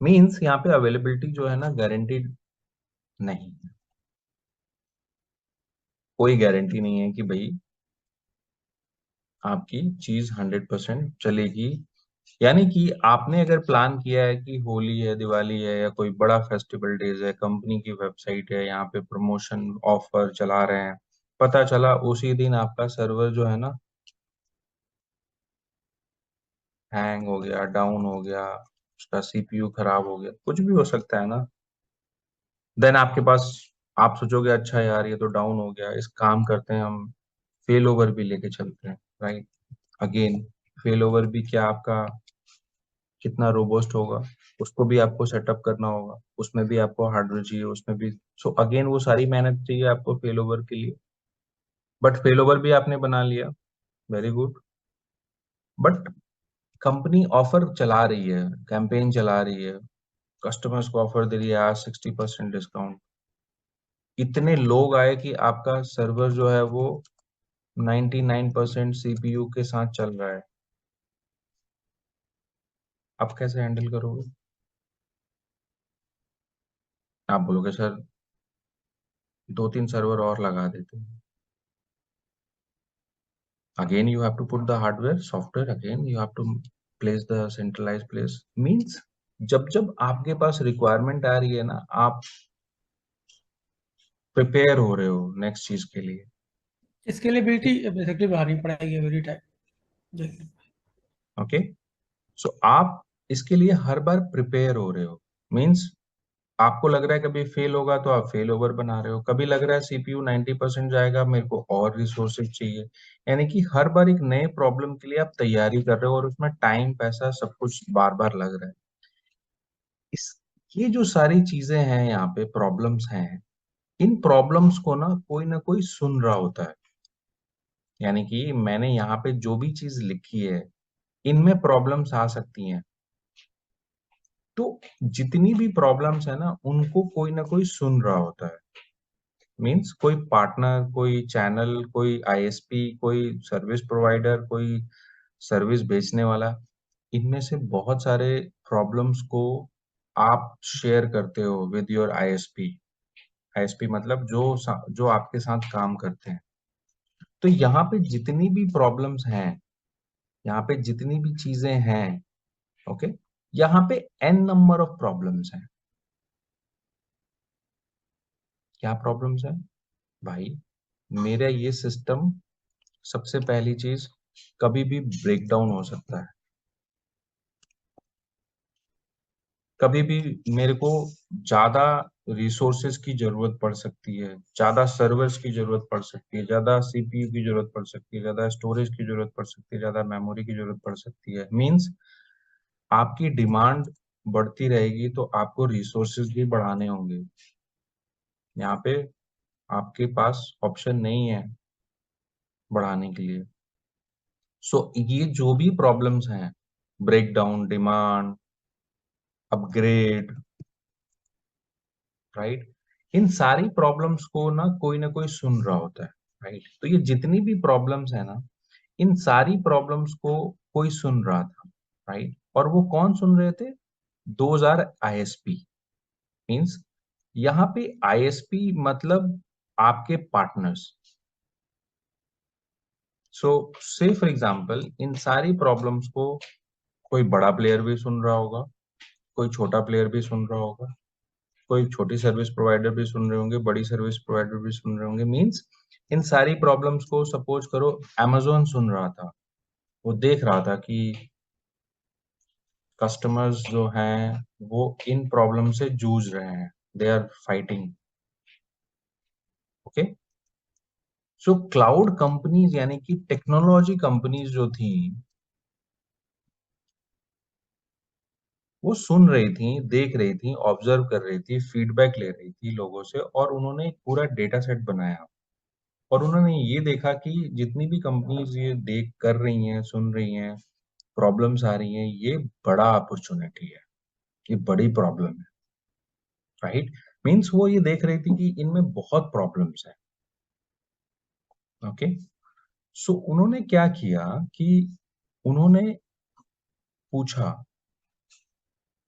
मींस यहाँ पे अवेलेबिलिटी जो है ना, गारंटीड नहीं है। कोई गारंटी नहीं है कि भाई आपकी चीज 100% चलेगी। यानी कि आपने अगर प्लान किया है कि होली है, दिवाली है, या कोई बड़ा फेस्टिवल डेज है, कंपनी की वेबसाइट है, यहाँ पे प्रमोशन ऑफर चला रहे हैं, पता चला उसी दिन आपका सर्वर जो है ना हैंग हो गया, डाउन हो गया, उसका सीपीयू खराब हो गया, कुछ भी हो सकता है ना। देन आपके पास, आप सोचोगे अच्छा यार ये तो डाउन हो गया, इस काम करते हैं हम, फेल ओवर भी लेके चलते हैं, राइट? अगेन, फेल ओवर भी क्या आपका कितना रोबस्ट होगा, उसको भी आपको सेटअप करना होगा, उसमें भी आपको हार्डवेयर चाहिए, उसमें भी। सो अगेन वो सारी मेहनत चाहिए आपको फेल ओवर के लिए। बट फेल ओवर भी आपने बना लिया, very good. But company offer चला रही है, कैंपेन चला रही है, कस्टमर्स को ऑफर दे रही है आज 60% डिस्काउंट। इतने लोग आए कि आपका सर्वर जो है वो 99% सीपीयू के साथ चल रहा है, आप कैसे हैंडल करोगे? आप बोलोगे सर 2-3 सर्वर और लगा देते हैं। Again you have to put the hardware software, again you have to place the centralized place, means जब जब आपके पास रिक्वायरमेंट आ रही है ना, आप प्रिपेयर हो रहे हो नेक्स्ट चीज के लिए, स्केलेबिलिटी बेसिकली बढ़ानी पड़ेगी एवरी टाइम। ओके। सो आप इसके लिए हर बार प्रिपेयर हो रहे हो, मीन्स आपको लग रहा है कभी फेल होगा तो आप फेल ओवर बना रहे हो, कभी लग रहा है सीपीयू 90% जाएगा, मेरे को और रिसोर्सेज चाहिए। यानी कि हर बार एक नए प्रॉब्लम के लिए आप तैयारी कर रहे हो, और उसमें टाइम, पैसा, सब कुछ बार बार लग रहा है। इस ये जो सारी चीजें हैं, यहाँ पे प्रॉब्लम्स हैं, इन प्रॉब्लम्स को ना कोई सुन रहा होता है। यानी कि मैंने यहाँ पे जो भी चीज लिखी है, इनमें प्रॉब्लम्स आ सकती हैं। तो जितनी भी प्रॉब्लम्स है ना, उनको कोई ना कोई सुन रहा होता है। मीन्स कोई पार्टनर, कोई चैनल, कोई आईएसपी, कोई सर्विस प्रोवाइडर, कोई सर्विस बेचने वाला, इनमें से बहुत सारे प्रॉब्लम्स को आप शेयर करते हो विद योर आईएसपी। आईएसपी मतलब जो आपके साथ काम करते हैं। तो यहाँ पे जितनी भी प्रॉब्लम्स हैं, यहाँ पे जितनी भी चीजें हैं, ओके, यहाँ पे एन नंबर ऑफ प्रॉब्लम्स हैं। क्या प्रॉब्लम्स है भाई? मेरा ये सिस्टम, सबसे पहली चीज, कभी भी ब्रेक डाउन हो सकता है, कभी भी मेरे को ज्यादा रिसोर्सेज की जरूरत पड़ सकती है, ज्यादा सर्वर्स की जरूरत पड़ सकती है, ज्यादा सीपीयू की जरूरत पड़ सकती है, ज्यादा स्टोरेज की जरूरत पड़ सकती है, ज्यादा मेमोरी की जरूरत पड़ सकती है। मींस आपकी डिमांड बढ़ती रहेगी तो आपको रिसोर्सेज भी बढ़ाने होंगे। यहाँ पे आपके पास ऑप्शन नहीं है बढ़ाने के लिए। सो ये जो भी प्रॉब्लम्स हैं, break down, demand, upgrade, right, इन सारी प्रॉब्लम्स को ना कोई सुन रहा होता है, राइट। तो ये जितनी भी प्रॉब्लम्स है ना, इन सारी प्रॉब्लम्स को कोई सुन रहा था, राइट। और वो कौन सुन रहे थे? Those are ISP. मीन्स यहाँ पे आईएसपी मतलब आपके पार्टनर्स। सो से फॉर एग्जाम्पल इन सारी प्रॉब्लम्स को कोई बड़ा प्लेयर भी सुन रहा होगा, कोई छोटा प्लेयर भी सुन रहा होगा, कोई छोटी सर्विस प्रोवाइडर भी सुन रहे होंगे, बड़ी सर्विस प्रोवाइडर भी सुन रहे होंगे। मींस इन सारी प्रॉब्लम्स को सपोज करो amazon सुन रहा था, वो देख रहा था कि कस्टमर्स जो हैं वो इन प्रॉब्लम से जूझ रहे हैं, they are fighting. Okay, so cloud companies यानी कि टेक्नोलॉजी कंपनीज जो थी वो सुन रही थी, देख रही थी, ऑब्जर्व कर रही थी, फीडबैक ले रही थी लोगों से, और उन्होंने एक पूरा डेटा सेट बनाया। और उन्होंने ये देखा कि जितनी भी कंपनीज ये देख कर रही हैं, सुन रही हैं, प्रॉब्लम्स आ रही हैं, ये बड़ा अपॉर्चुनिटी है, ये बड़ी प्रॉब्लम है, राइट। मीन्स वो ये देख रही थी कि इनमें बहुत प्रॉब्लम्स है। ओके, सो उन्होंने क्या किया कि उन्होंने पूछा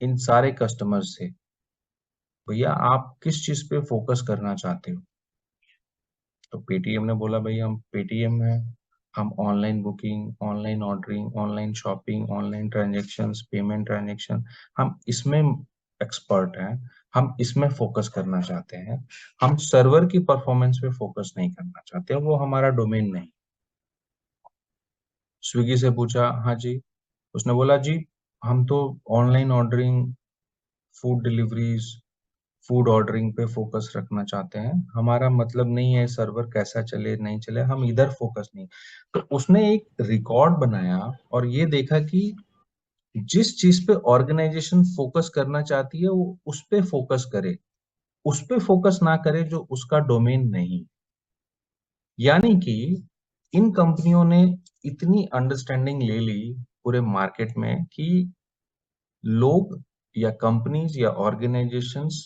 इन सारे कस्टमर से, भैया आप किस चीज पे फोकस करना चाहते हो? तो पेटीएम ने बोला भाई हम पेटीएम है, हम online booking, online ordering, online shopping, online transactions, payment transaction, हम इसमें एक्सपर्ट हैं, हम इसमें फोकस करना चाहते हैं, हम सर्वर की परफॉर्मेंस पे फोकस नहीं करना चाहते, वो हमारा डोमेन नहीं। स्विगी से पूछा, हाँ जी। उसने बोला जी हम तो online ordering, food deliveries, food ordering पे फोकस रखना चाहते हैं, हमारा मतलब नहीं है सर्वर कैसा चले नहीं चले, हम इधर फोकस नहीं। तो उसने एक रिकॉर्ड बनाया और ये देखा कि जिस चीज पे ऑर्गेनाइजेशन फोकस करना चाहती है वो उस पे फोकस करे, उस पे फोकस ना करे जो उसका डोमेन नहीं। यानी कि इन कंपनियों ने इतनी अंडरस्टैंडिंग ले ली पूरे मार्केट में कि लोग या कंपनीज या ऑर्गेनाइजेशंस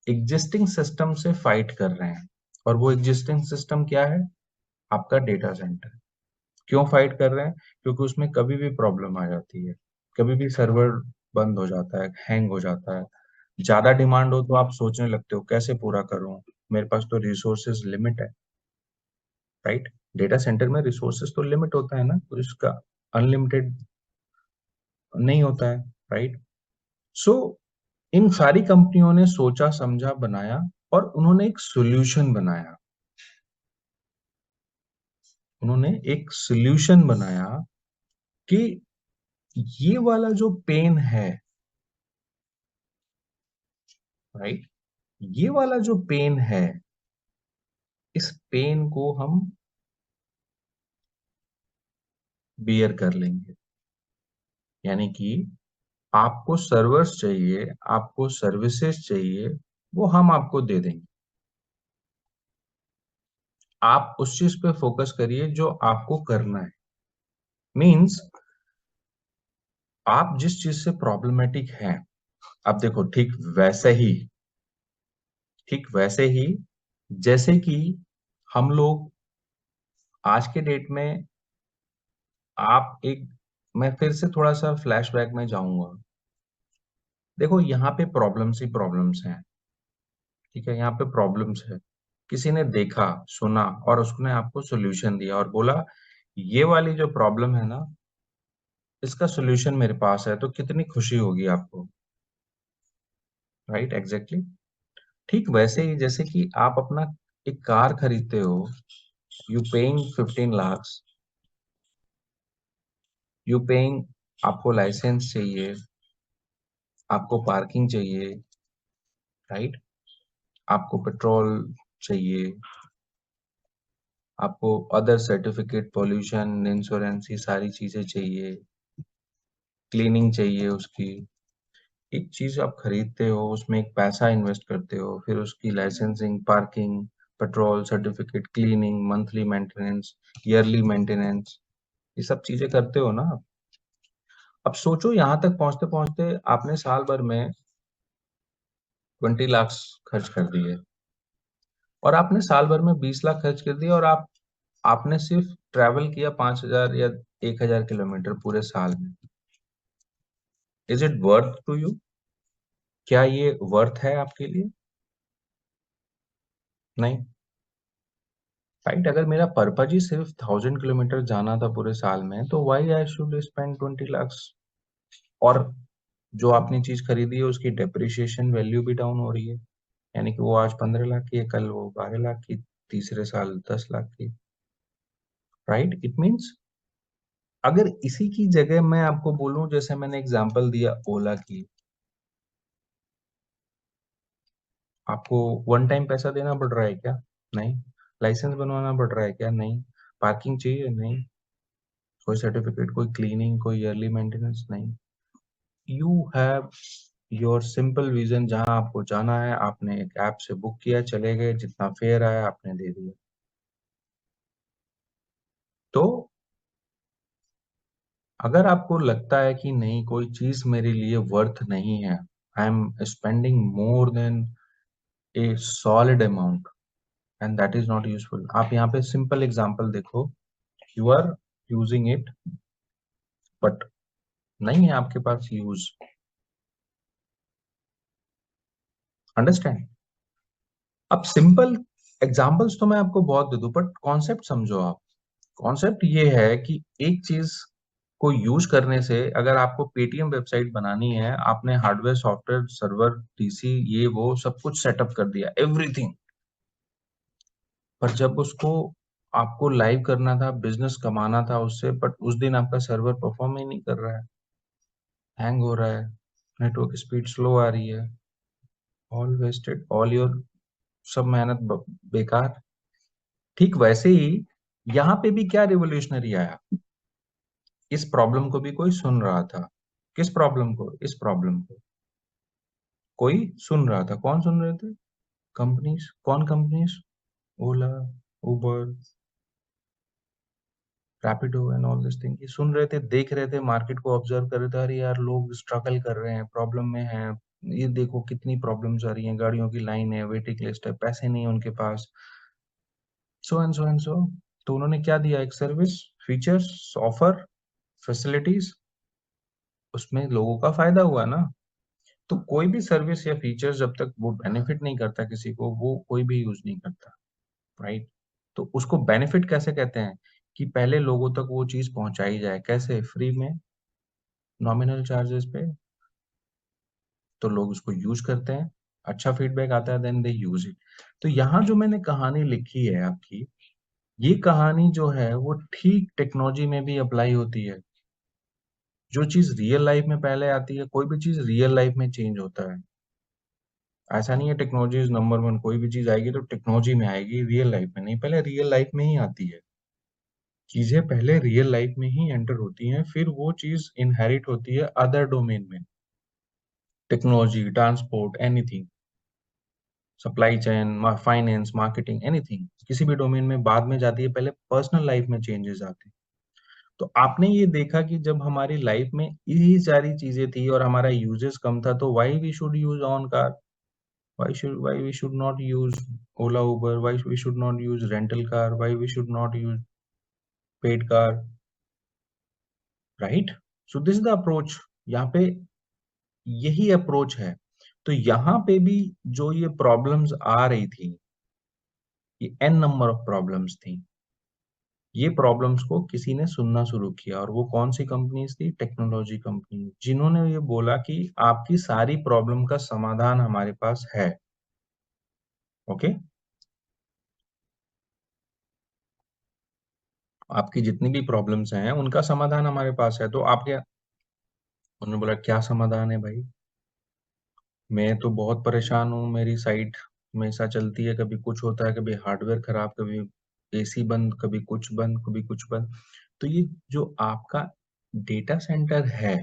एग्जिस्टिंग सिस्टम से फाइट कर रहे हैं। और वो एग्जिस्टिंग सिस्टम क्या है? आपका डेटा सेंटर। क्यों फाइट कर रहे हैं? क्योंकि उसमें कभी भी प्रॉब्लम आ जाती है, कभी भी सर्वर बंद हो जाता है, हैंग हो जाता है, ज्यादा डिमांड हो तो आप सोचने लगते हो कैसे पूरा करूं, मेरे पास तो रिसोर्सेज लिमिट है, राइट। डेटा सेंटर में रिसोर्सेज तो लिमिट होता है ना, तो इसका अनलिमिटेड नहीं होता है, राइट। सो इन सारी कंपनियों ने सोचा समझा बनाया और उन्होंने एक सॉल्यूशन बनाया। उन्होंने एक सॉल्यूशन बनाया कि ये वाला जो पेन है, राइट, ये वाला जो पेन है, इस पेन को हम बियर कर लेंगे। यानी कि आपको सर्वर्स चाहिए, आपको सर्विसेज चाहिए, वो हम आपको दे देंगे। आप उस चीज पे फोकस करिए जो आपको करना है। मींस आप जिस चीज से प्रॉब्लमेटिक हैं, आप देखो ठीक वैसे ही जैसे कि हम लोग आज के डेट में, आप एक, मैं फिर से थोड़ा सा फ्लैशबैक में जाऊंगा। देखो यहाँ पे प्रॉब्लम्स ही प्रॉब्लम्स हैं, ठीक है, यहाँ पे प्रॉब्लम्स है। किसी ने देखा, सुना और उसने आपको सोल्यूशन दिया और बोला ये वाली जो प्रॉब्लम है ना, इसका सोल्यूशन मेरे पास है, तो कितनी खुशी होगी आपको, राइट, एग्जैक्टली। ठीक वैसे ही जैसे कि आप अपना एक कार खरीदते हो, you paying 15 lakh, you paying, आपको लाइसेंस चाहिए, आपको पार्किंग चाहिए, राइट, आपको पेट्रोल चाहिए, आपको अदर सर्टिफिकेट, पॉल्यूशन इंश्योरेंस, ये सारी चीजें चाहिए, क्लीनिंग चाहिए उसकी। एक चीज आप खरीदते हो, उसमें एक पैसा इन्वेस्ट करते हो, फिर उसकी licensing, parking, petrol certificate, cleaning, monthly maintenance, yearly maintenance, ये सब चीजें करते हो ना। अब सोचो यहाँ तक पहुंचते पहुंचते आपने साल भर में 20 लाख खर्च कर दिए, और आपने साल भर में 20 लाख खर्च कर दिए, और आपने सिर्फ ट्रैवल किया 5,000 या 1,000 किलोमीटर पूरे साल में। Is it worth to you? क्या ये वर्थ है आपके लिए? नहीं, राइट। अगर मेरा पर्पज ही सिर्फ 1,000 किलोमीटर जाना था पूरे साल में, तो why I should spend 20 lakh? और जो आपने चीज खरीदी है उसकी डेप्रिसिएशन वैल्यू भी डाउन हो रही है, यानी कि वो आज 15 लाख की है, कल वो 12 लाख की, तीसरे साल 10 लाख की। राइट, इट मीन्स अगर इसी की जगह मैं आपको बोलूं, जैसे मैंने एग्जांपल दिया ओला की, आपको वन टाइम पैसा देना पड़ रहा है क्या? नहीं। लाइसेंस बनवाना पड़ रहा है क्या? नहीं। पार्किंग चाहिए? नहीं। कोई सर्टिफिकेट, कोई क्लीनिंग, कोई ईयरली मेंटेनेंस? नहीं। You have your simple vision, जहां आपको जाना है, आपने एक ऐप से बुक किया, चले गए, जितना फेयर आया आपने दे दिया। तो अगर आपको लगता है कि नहीं, कोई चीज मेरे लिए वर्थ नहीं है, I am spending more than a solid amount and that is not useful, आप यहाँ पे सिंपल एग्जांपल देखो, you are using it but नहीं है आपके पास यूज। अंडरस्टैंड? अब सिंपल एग्जांपल्स तो मैं आपको बहुत दे दूं, बट कॉन्सेप्ट समझो आप। कॉन्सेप्ट ये है कि एक चीज को यूज करने से, अगर आपको पेटीएम वेबसाइट बनानी है, आपने हार्डवेयर, सॉफ्टवेयर, सर्वर, टीसी, ये वो सब कुछ सेटअप कर दिया, एवरीथिंग, पर जब उसको आपको लाइव करना था, बिजनेस कमाना था उससे, बट उस दिन आपका सर्वर परफॉर्म ही नहीं कर रहा है, हैंग हो रहा है, नेटवर्क स्पीड स्लो आ रही है, ऑल वेस्टेड, ऑल योर सब मेहनत बेकार। ठीक वैसे ही यहाँ पे भी क्या रिवोल्यूशनरी आया, इस प्रॉब्लम को भी कोई सुन रहा था। किस प्रॉब्लम को? इस प्रॉब्लम को कोई सुन रहा था। कौन सुन रहे थे? कंपनीज। कौन companies? Ola, Uber, Rapido and all this thing, ये सुन रहे थे, देख रहे थे, मार्केट को ऑब्जर्व कर रहे थे, अरे यार लोग स्ट्रगल कर रहे हैं, प्रॉब्लम में हैं, ये देखो कितनी प्रॉब्लम्स आ रही हैं, गाड़ियों की लाइन है, वेटिंग लिस्ट है, पैसे नहीं है उनके पास, सो एंड सो एंड सो। तो उन्होंने क्या दिया? एक सर्विस, फीचर्स, ऑफर, फैसिलिटीज, उसमें लोगों का फायदा हुआ ना। तो कोई भी सर्विस या फीचर जब तक वो बेनिफिट नहीं करता किसी को, वो कोई भी यूज नहीं करता, राइट? तो उसको बेनिफिट कैसे कहते हैं? कि पहले लोगों तक वो चीज पहुंचाई जाए, कैसे? फ्री में, नॉमिनल चार्जेस पे, तो लोग उसको यूज करते हैं, अच्छा फीडबैक आता है, देन दे यूज इट। तो यहाँ जो मैंने कहानी लिखी है आपकी, ये कहानी जो है वो ठीक टेक्नोलॉजी में भी अप्लाई होती है। जो चीज रियल लाइफ में पहले आती है, कोई भी चीज रियल लाइफ में चेंज होता है। ऐसा नहीं है टेक्नोलॉजी इज नंबर वन, कोई भी चीज आएगी तो टेक्नोलॉजी में आएगी, रियल लाइफ में नहीं, पहले रियल लाइफ में ही आती है। चीजें पहले रियल लाइफ में ही एंटर होती हैं, फिर वो चीज इनहेरिट होती है अदर डोमेन में, technology, transport, anything, supply chain, finance, marketing, anything, किसी भी डोमेन में बाद में जाती है, पहले पर्सनल लाइफ में चेंजेस आते हैं। तो आपने ये देखा कि जब हमारी लाइफ में यही सारी चीजें थी और हमारा यूजेस कम था, तो why we should use on car, why we should not use Ola, Uber, why we should not use rental car, why we should not use paid car, right? So this is the approach, यहाँ पे यही approach है। तो यहाँ पे भी जो ये प्रॉब्लम्स आ रही थी, ये n नंबर ऑफ प्रॉब्लम्स थी, ये प्रॉब्लम्स को किसी ने सुनना शुरू किया, और वो कौन सी कंपनीज थी? टेक्नोलॉजी कंपनी, जिन्होंने ये बोला कि आपकी सारी प्रॉब्लम का समाधान हमारे पास है। ओके, आपकी जितनी भी प्रॉब्लम्स हैं उनका समाधान हमारे पास है। तो आप क्या, उन्होंने बोला क्या समाधान है भाई? मैं तो बहुत परेशान हूँ, मेरी साइट हमेशा चलती है, कभी कुछ होता है, कभी हार्डवेयर खराब, कभी एसी बंद, कभी कुछ बंद, कभी कुछ बंद। तो ये जो आपका डेटा सेंटर है,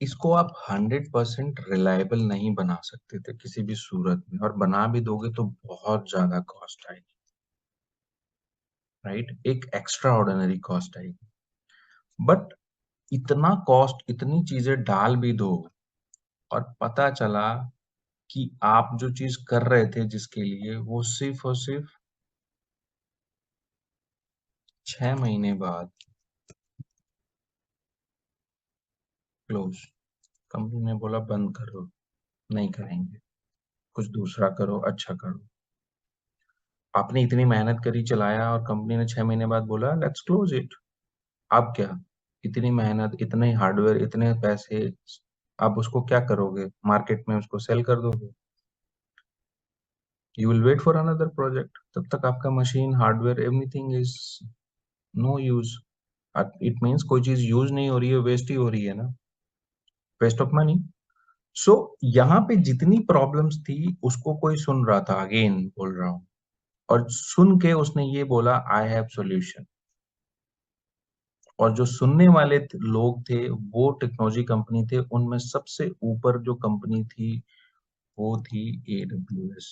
इसको आप 100% रिलायबल नहीं बना सकते थे किसी भी सूरत में, और बना भी दोगे तो बहुत ज्यादा कॉस्ट आएगी, राइट? एक एक्स्ट्रा ऑर्डिनरी कॉस्ट आएगी। बट इतना कॉस्ट, इतनी चीजें डाल भी दो, और पता चला कि आप जो चीज कर रहे थे जिसके लिए, वो सिर्फ और सिर्फ 6 महीने बाद क्लोज। कंपनी ने बोला बंद करो, नहीं करेंगे, कुछ दूसरा करो, अच्छा करो। आपने इतनी मेहनत करी, चलाया, और कंपनी ने 6 महीने बाद बोला लेट्स क्लोज इट। आप क्या, इतनी मेहनत, इतने हार्डवेयर, इतने पैसे, आप उसको क्या करोगे? मार्केट में उसको सेल कर दोगे? You will wait for another project. तब तक आपका machine, hardware, everything is no use. It means कोई चीज यूज नहीं हो रही है, वेस्ट ही हो रही है ना, वेस्ट ऑफ मनी। सो यहाँ पे जितनी प्रॉब्लम्स थी उसको कोई सुन रहा था, अगेन बोल रहा हूँ, और सुन के उसने ये बोला आई हैव सॉल्यूशन। और जो सुनने वाले लोग थे वो टेक्नोलॉजी कंपनी थे, उनमें सबसे ऊपर जो कंपनी थी वो थी AWS,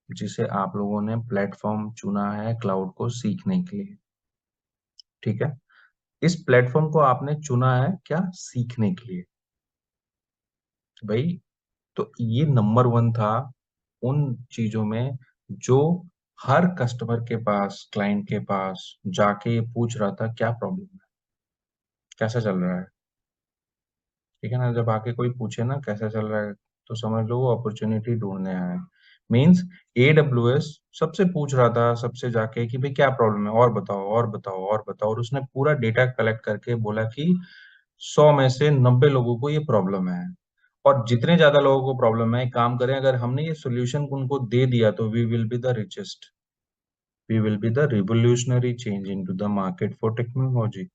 जिसे आप लोगों ने प्लेटफॉर्म चुना है क्लाउड को सीखने के लिए। ठीक है, इस प्लेटफॉर्म को आपने चुना है क्या? सीखने के लिए भाई। तो ये नंबर 1 था उन चीजों में जो हर कस्टमर के पास, क्लाइंट के पास जाके पूछ रहा था क्या प्रॉब्लम है, कैसा चल रहा है। ठीक है ना, जब आके कोई पूछे ना कैसा चल रहा है, तो समझ लो वो अपॉर्चुनिटी ढूंढने आया है। मीन्स AWS सबसे पूछ रहा था, सबसे जाके कि भाई क्या प्रॉब्लम है, और बताओ, और बताओ, और बताओ, और उसने पूरा डेटा कलेक्ट करके बोला कि 100 में से 90 लोगों को ये प्रॉब्लम है। और जितने ज्यादा लोगों को प्रॉब्लम है, एक काम करें, अगर हमने ये सोल्यूशन उनको दे दिया तो we will be the richest, we will be the revolutionary change into the market for technology.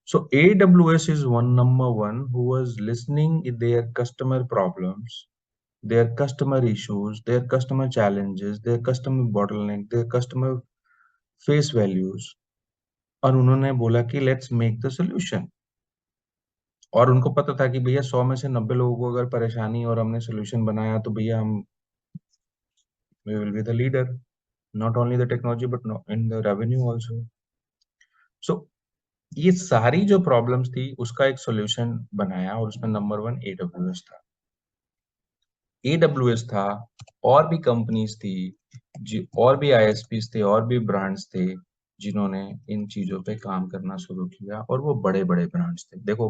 So AWS is one number one who was listening their customer problems, their customer issues, their customer challenges, their customer bottleneck, their customer face values, और उन्होंने बोला कि let's make the solution। और उनको पता था कि भैया 100 में से 90 लोगों को अगर परेशानी और हमने सोल्यूशन बनाया तो भैया हम we will be the leader, not only the technology but in the revenue also. So ये सारी जो प्रॉब्लम्स थी उसका एक सॉल्यूशन बनाया, और उसमें नंबर 1 AWS था। AWS था, और भी कंपनीज थी, और भी ISPs थे, और भी ब्रांड्स थे जिन्होंने इन चीजों पे काम करना शुरू किया, और वो बड़े बड़े ब्रांड्स थे। देखो,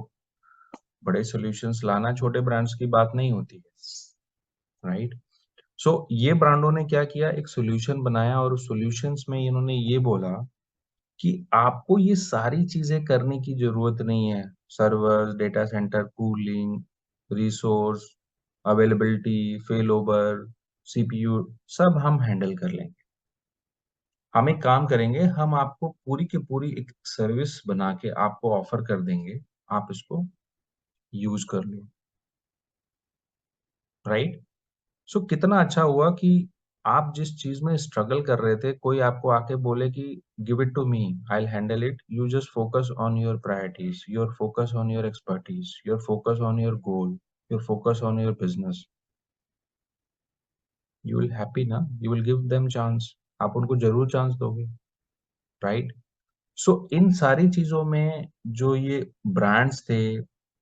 बड़े सॉल्यूशंस लाना छोटे ब्रांड्स की बात नहीं होती है, राइट? सो ये ब्रांडों ने क्या किया, एक सॉल्यूशन बनाया, और उस सॉल्यूशंस में इन्होंने ये बोला कि आपको ये सारी चीजें करने की जरूरत नहीं है। Servers, data centre, cooling, resource, availability, fail over, CPU, सब हम हैंडल कर लेंगे। हम एक काम करेंगे, हम आपको पूरी की पूरी एक सर्विस बना के आपको ऑफर कर देंगे, आप इसको यूज कर लो, राइट? सो कितना अच्छा हुआ कि आप जिस चीज में स्ट्रगल कर रहे थे, कोई आपको आके बोले कि give it to me, I will handle it, you just focus on your priorities, your focus on your expertise, your focus on your goal, your focus on your business, you will happy ना, you will give them chance, आप उनको जरूर chance दोगे, right? So इन सारी चीजों में जो ये ब्रांड्स थे,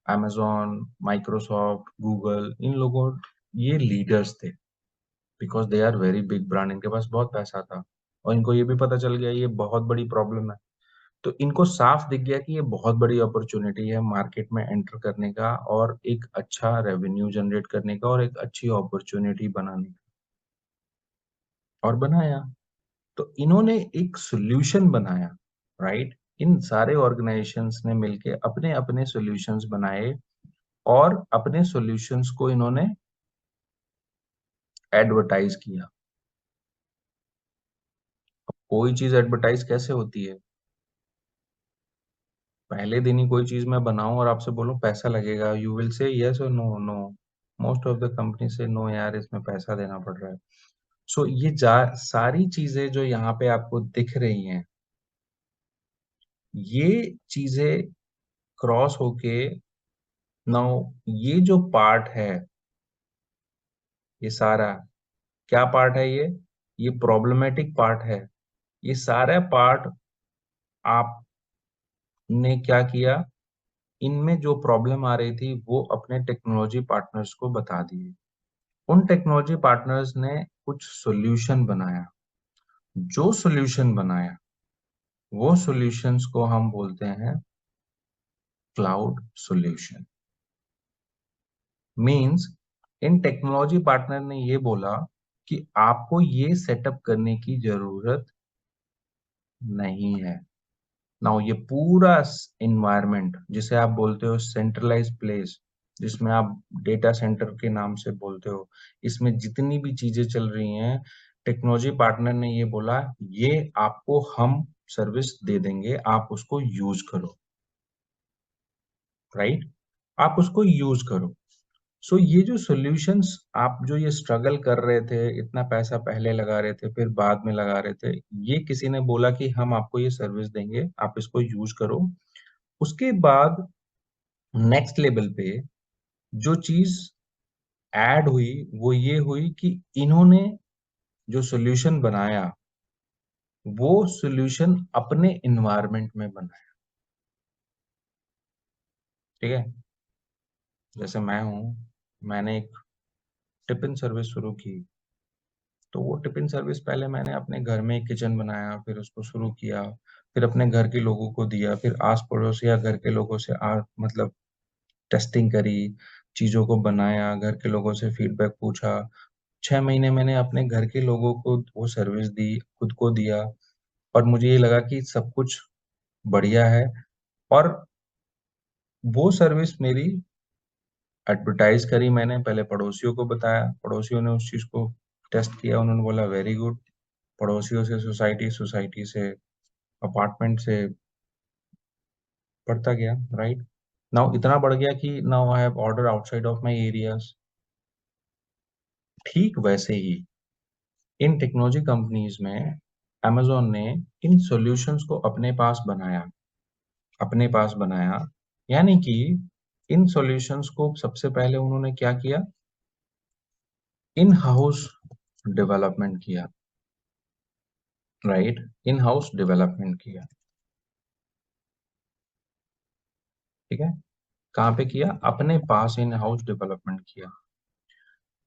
amazon, माइक्रोसॉफ्ट, गूगल, इन लोगों, ये लीडर्स थे, because they are very big brand, इनके पास बहुत पैसा था, और इनको ये भी पता चल गया ये बहुत बड़ी प्रॉब्लम है। तो इनको साफ दिख गया कि ये बहुत बड़ी अपॉर्चुनिटी है मार्केट में एंटर करने का, और एक अच्छा रेवेन्यू जनरेट करने का, और एक अच्छी अपॉर्चुनिटी बनाने का, और बनाया। तो इन्होंने एक सोल्यूशन बनाया, राइट? इन सारे ऑर्गेनाइजेशंस ने मिलके अपने अपने सॉल्यूशंस बनाए, और अपने सॉल्यूशंस को इन्होंने एडवर्टाइज किया। कोई चीज एडवर्टाइज कैसे होती है? पहले दिन ही कोई चीज मैं बनाऊं और आपसे बोलूं पैसा लगेगा, यू विल से यस और no? No, most of the company say no यार इसमें पैसा देना पड़ रहा है। सो ये सारी चीजें जो यहाँ पे आपको दिख रही हैं, ये चीजें क्रॉस होके नाउ ये जो पार्ट है, ये सारा क्या पार्ट है, ये प्रॉब्लमेटिक पार्ट है। ये सारा पार्ट आपने क्या किया, इनमें जो प्रॉब्लम आ रही थी वो अपने टेक्नोलॉजी पार्टनर्स को बता दिए। उन टेक्नोलॉजी पार्टनर्स ने कुछ सॉल्यूशन बनाया। जो सॉल्यूशन बनाया वो सॉल्यूशंस को हम बोलते हैं क्लाउड सॉल्यूशन। मींस इन टेक्नोलॉजी पार्टनर ने ये बोला कि आपको ये सेटअप करने की जरूरत नहीं है। नाउ ये पूरा इन्वायरमेंट जिसे आप बोलते हो सेंट्रलाइज प्लेस, जिसमें आप डेटा सेंटर के नाम से बोलते हो, इसमें जितनी भी चीजें चल रही हैं, टेक्नोलॉजी पार्टनर ने ये बोला ये आपको हम सर्विस दे देंगे, आप उसको यूज करो। राइट, आप उसको यूज करो। सो ये जो सॉल्यूशंस आप जो ये स्ट्रगल कर रहे थे, इतना पैसा पहले लगा रहे थे फिर बाद में लगा रहे थे, ये किसी ने बोला कि हम आपको ये सर्विस देंगे, आप इसको यूज करो। उसके बाद नेक्स्ट लेवल पे जो चीज ऐड हुई वो ये हुई कि इन्होंने जो सॉल्यूशन बनाया वो सॉल्यूशन अपने इन्वायरमेंट में बनाया। ठीक है, जैसे मैं हूं, मैंने एक टिफिन सर्विस शुरू की, तो वो टिफिन सर्विस पहले मैंने अपने घर में एक किचन बनाया, फिर उसको शुरू किया, फिर अपने घर के लोगों को दिया, फिर आस पड़ोस या घर के लोगों से मतलब टेस्टिंग करी, चीजों को बनाया, घर के लोगों से फीडबैक पूछा। 6 महीने मैंने अपने घर के लोगों को वो सर्विस दी, खुद को दिया, और मुझे ये लगा कि सब कुछ बढ़िया है। और वो सर्विस मेरी एडवर्टाइज करी मैंने, पहले पड़ोसियों को बताया, पड़ोसियों ने उस चीज को टेस्ट किया, उन्होंने बोला वेरी गुड। पड़ोसियों से सोसाइटी, सोसाइटी से अपार्टमेंट से बढ़ता गया। राइट, नाउ इतना बढ़ गया कि now I have order outside of my areas. ठीक वैसे ही इन टेक्नोलॉजी कंपनीज में amazon ने इन सॉल्यूशंस को अपने पास बनाया, अपने पास बनाया। यानी कि इन सॉल्यूशंस को सबसे पहले उन्होंने क्या किया, इन हाउस डेवलपमेंट किया। राइट, इन हाउस डेवलपमेंट किया। ठीक है, कहाँ पे किया, अपने पास इन हाउस डेवलपमेंट किया।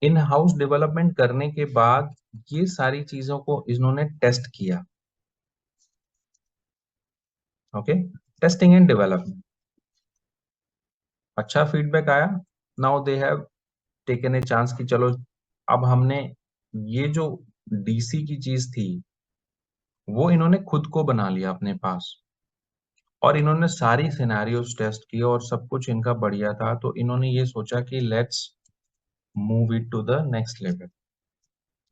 इन हाउस डेवलपमेंट करने के बाद ये सारी चीजों को इन्होंने टेस्ट किया। ओके, टेस्टिंग एंड डेवलपमेंट, अच्छा फीडबैक आया। Now they have taken a chance कि चलो अब हमने ये जो डीसी की चीज थी वो इन्होंने खुद को बना लिया अपने पास, और इन्होंने सारी सिनेरियोस टेस्ट किए और सब कुछ इनका बढ़िया था, तो इन्होंने ये सोचा कि let's move it to the next level.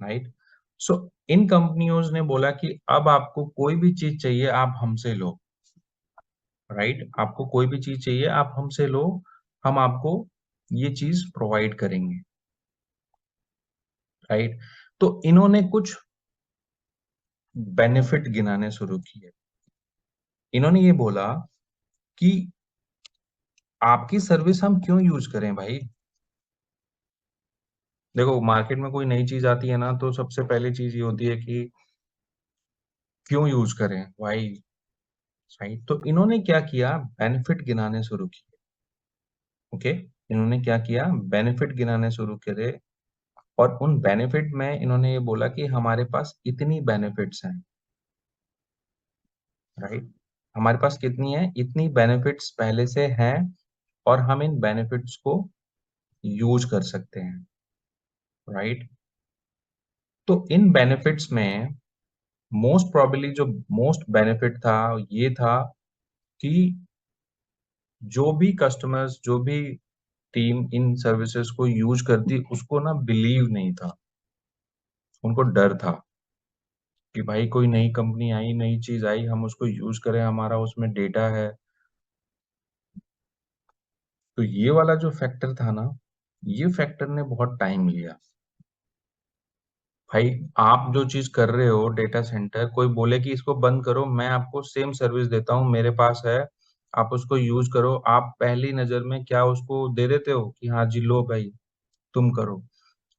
Right, so इन कंपनियों ने बोला कि अब आपको कोई भी चीज चाहिए आप हमसे लो। राइट, आपको कोई भी चीज चाहिए आप हमसे लो, हम आपको ये चीज प्रोवाइड करेंगे। राइट, तो इन्होंने कुछ बेनिफिट गिनाने शुरू किए। इन्होंने ये बोला कि आपकी सर्विस हम क्यों यूज करें भाई। देखो मार्केट में कोई नई चीज आती है ना, तो सबसे पहली चीज ये होती है कि क्यों यूज करें भाई। राइट, तो इन्होंने क्या किया, बेनिफिट गिनाने शुरू किए। ओके, इन्होंने क्या किया, बेनिफिट गिनाने शुरू करे, और उन बेनिफिट में इन्होंने ये बोला कि हमारे पास इतनी बेनिफिट्स हैं। राइट, हमारे पास कितनी है, इतनी बेनिफिट्स पहले से हैं, और हम इन बेनिफिट्स को यूज कर सकते हैं। राइट, तो इन बेनिफिट्स में मोस्ट प्रोबेबली जो मोस्ट बेनिफिट था ये था कि जो भी कस्टमर्स, जो भी टीम इन सर्विसेज को यूज करती उसको ना बिलीव नहीं था, उनको डर था कि भाई कोई नई कंपनी आई, नई चीज आई, हम उसको यूज करें, हमारा उसमें डेटा है। तो ये वाला जो फैक्टर था ना, ये फैक्टर ने बहुत टाइम लिया। भाई आप जो चीज कर रहे हो डेटा सेंटर, कोई बोले कि इसको बंद करो, मैं आपको सेम सर्विस देता हूँ, मेरे पास है, आप उसको यूज करो, आप पहली नजर में क्या उसको दे देते हो कि हाँ जी लो भाई तुम करो।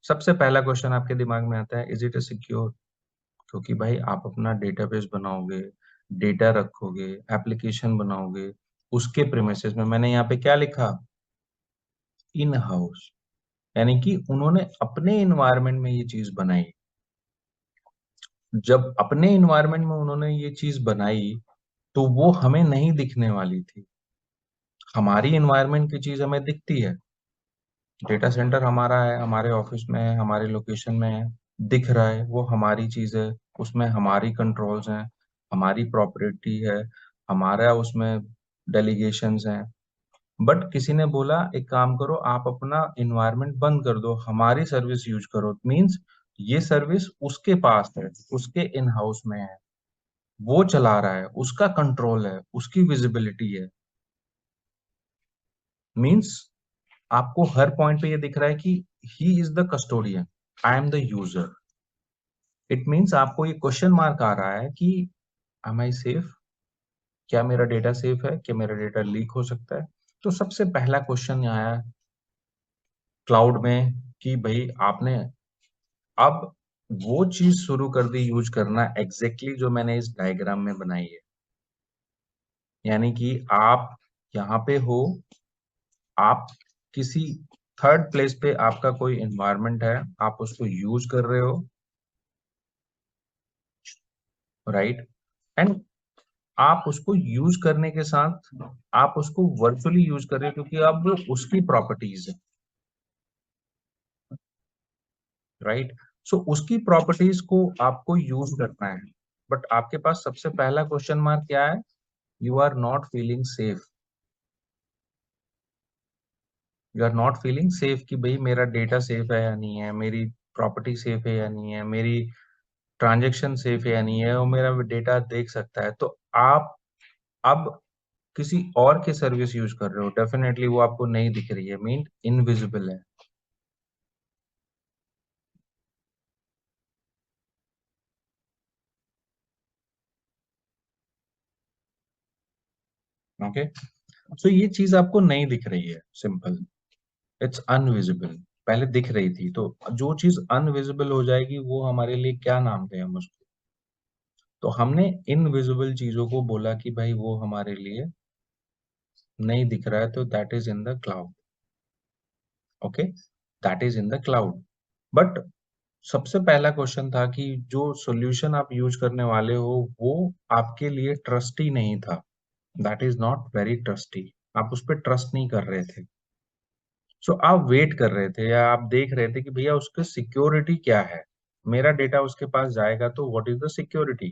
सबसे पहला क्वेश्चन आपके दिमाग में आता है, इज इट ए सिक्योर? क्योंकि भाई आप अपना डेटाबेस बनाओगे, डेटा रखोगे, एप्लीकेशन बनाओगे, उसके प्रेमिसेस में मैंने यहाँ पे क्या लिखा, इन हाउस, यानी कि उन्होंने अपने इन्वायरमेंट में ये चीज बनाई। जब अपने इन्वायरमेंट में उन्होंने ये चीज बनाई तो वो हमें नहीं दिखने वाली थी। हमारी इन्वायरमेंट की चीज हमें दिखती है, डेटा सेंटर हमारा है, हमारे ऑफिस में है, हमारे लोकेशन में है, दिख रहा है, वो हमारी चीज है, उसमें हमारी कंट्रोल्स हैं, हमारी प्रॉपर्टी है, हमारा उसमें डेलीगेशंस हैं। बट किसी ने बोला एक काम करो, आप अपना इन्वायरमेंट बंद कर दो, हमारी सर्विस यूज करो, मींस ये सर्विस उसके पास है, उसके इन हाउस में है, वो चला रहा है, उसका कंट्रोल है, उसकी विजिबिलिटी है। मींस आपको हर पॉइंट पे ये दिख रहा है कि he is the custodian, I am the user. It means आपको ये क्वेश्चन मार्क आ रहा है कि एम आई सेफ? क्या मेरा डेटा सेफ है? क्या मेरा डेटा लीक हो सकता है? तो सबसे पहला क्वेश्चन आया क्लाउड में कि भाई आपने अब वो चीज शुरू कर दी यूज करना, एग्जैक्टली जो मैंने इस डायग्राम में बनाई है। यानी कि आप यहाँ पे हो, आप किसी थर्ड प्लेस पे आपका कोई एनवायरनमेंट है, आप उसको यूज कर रहे हो, राइट? एंड आप उसको यूज करने के साथ आप उसको वर्चुअली यूज कर रहे हो क्योंकि अब वो उसकी प्रॉपर्टीज है, राइट? सो उसकी प्रॉपर्टीज को आपको यूज करना है। बट आपके पास सबसे पहला क्वेश्चन मार्क क्या है? You are not feeling safe. You are not feeling safe कि भाई मेरा डेटा सेफ है या नहीं है, मेरी प्रॉपर्टी सेफ है या नहीं है, मेरी ट्रांजेक्शन सेफ है या नहीं है, वो मेरा डेटा देख सकता है। तो आप अब किसी और की सर्विस यूज कर रहे हो, डेफिनेटली वो आपको नहीं दिख रही है, मीन इनविजिबल है। ओके, सो ये चीज आपको नहीं दिख रही है, सिंपल, इट्स अनविजिबल। पहले दिख रही थी, तो जो चीज अनविजिबल हो जाएगी वो हमारे लिए क्या नाम दें हम उसको? तो हमने इनविजिबल चीजों को बोला कि भाई वो हमारे लिए नहीं दिख रहा है, तो that is in the cloud. Okay, that is in the cloud. But सबसे पहला क्वेश्चन था कि जो सॉल्यूशन आप यूज करने वाले हो वो आपके लिए ट्रस्टी नहीं था, that is not very trustee, आप उस पर ट्रस्ट नहीं कर रहे थे। सो आप वेट कर रहे थे या आप देख रहे थे कि भैया उसकी सिक्योरिटी क्या है, मेरा डेटा उसके पास जाएगा तो what is the security,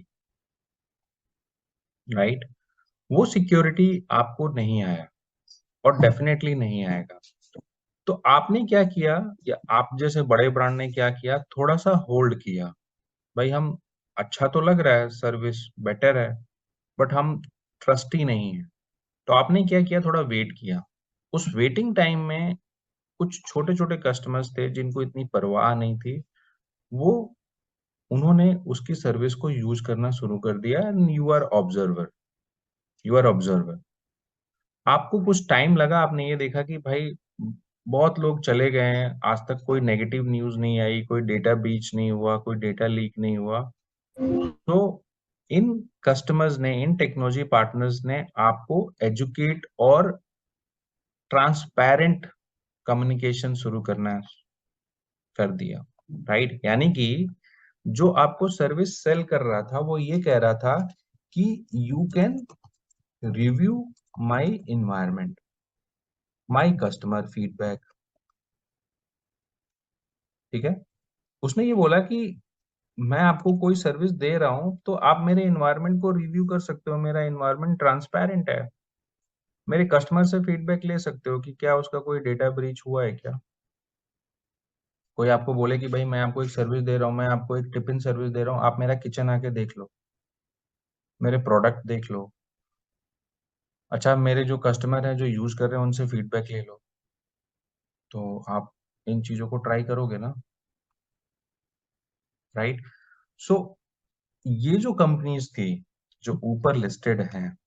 right? वो सिक्योरिटी आपको नहीं आया और डेफिनेटली नहीं आएगा। तो आपने क्या किया, या आप जैसे बड़े ब्रांड ने क्या किया, थोड़ा सा होल्ड किया। भाई हम, अच्छा तो लग रहा है, सर्विस बेटर है, बट हम ट्रस्टी नहीं है। तो आपने क्या किया, थोड़ा वेट किया। उस वेटिंग टाइम में कुछ छोटे छोटे कस्टमर्स थे जिनको इतनी परवाह नहीं थी, वो उन्होंने उसकी सर्विस को यूज करना शुरू कर दिया। And you are observer, you are observer. आपको कुछ टाइम लगा, आपने ये देखा कि भाई बहुत लोग चले गए हैं, आज तक कोई नेगेटिव न्यूज नहीं आई, कोई डेटा ब्रीच नहीं हुआ, कोई डेटा लीक नहीं हुआ। तो इन कस्टमर्स ने, इन टेक्नोलॉजी पार्टनर्स ने आपको एजुकेट और ट्रांसपेरेंट कम्युनिकेशन शुरू करना कर दिया, राइट? यानी कि जो आपको सर्विस सेल कर रहा था वो ये कह रहा था कि you can review my environment, my customer feedback, ठीक है? उसने ये बोला कि मैं आपको कोई सर्विस दे रहा हूं तो आप मेरे इन्वायरमेंट को रिव्यू कर सकते हो, मेरा इन्वायरमेंट ट्रांसपेरेंट है, मेरे कस्टमर से फीडबैक ले सकते हो कि क्या उसका कोई डेटा ब्रीच हुआ है क्या। कोई आपको बोले कि भाई मैं आपको एक सर्विस दे रहा हूँ, मैं आपको एक टिफिन सर्विस दे रहा हूँ, आप मेरा किचन आके देख लो, मेरे प्रोडक्ट देख लो, अच्छा मेरे जो कस्टमर हैं जो यूज कर रहे हैं उनसे फीडबैक ले लो, तो आप इन चीजों को ट्राई करोगे ना, राइट? सो ये जो कंपनीज थी जो ऊपर लिस्टेड हैं,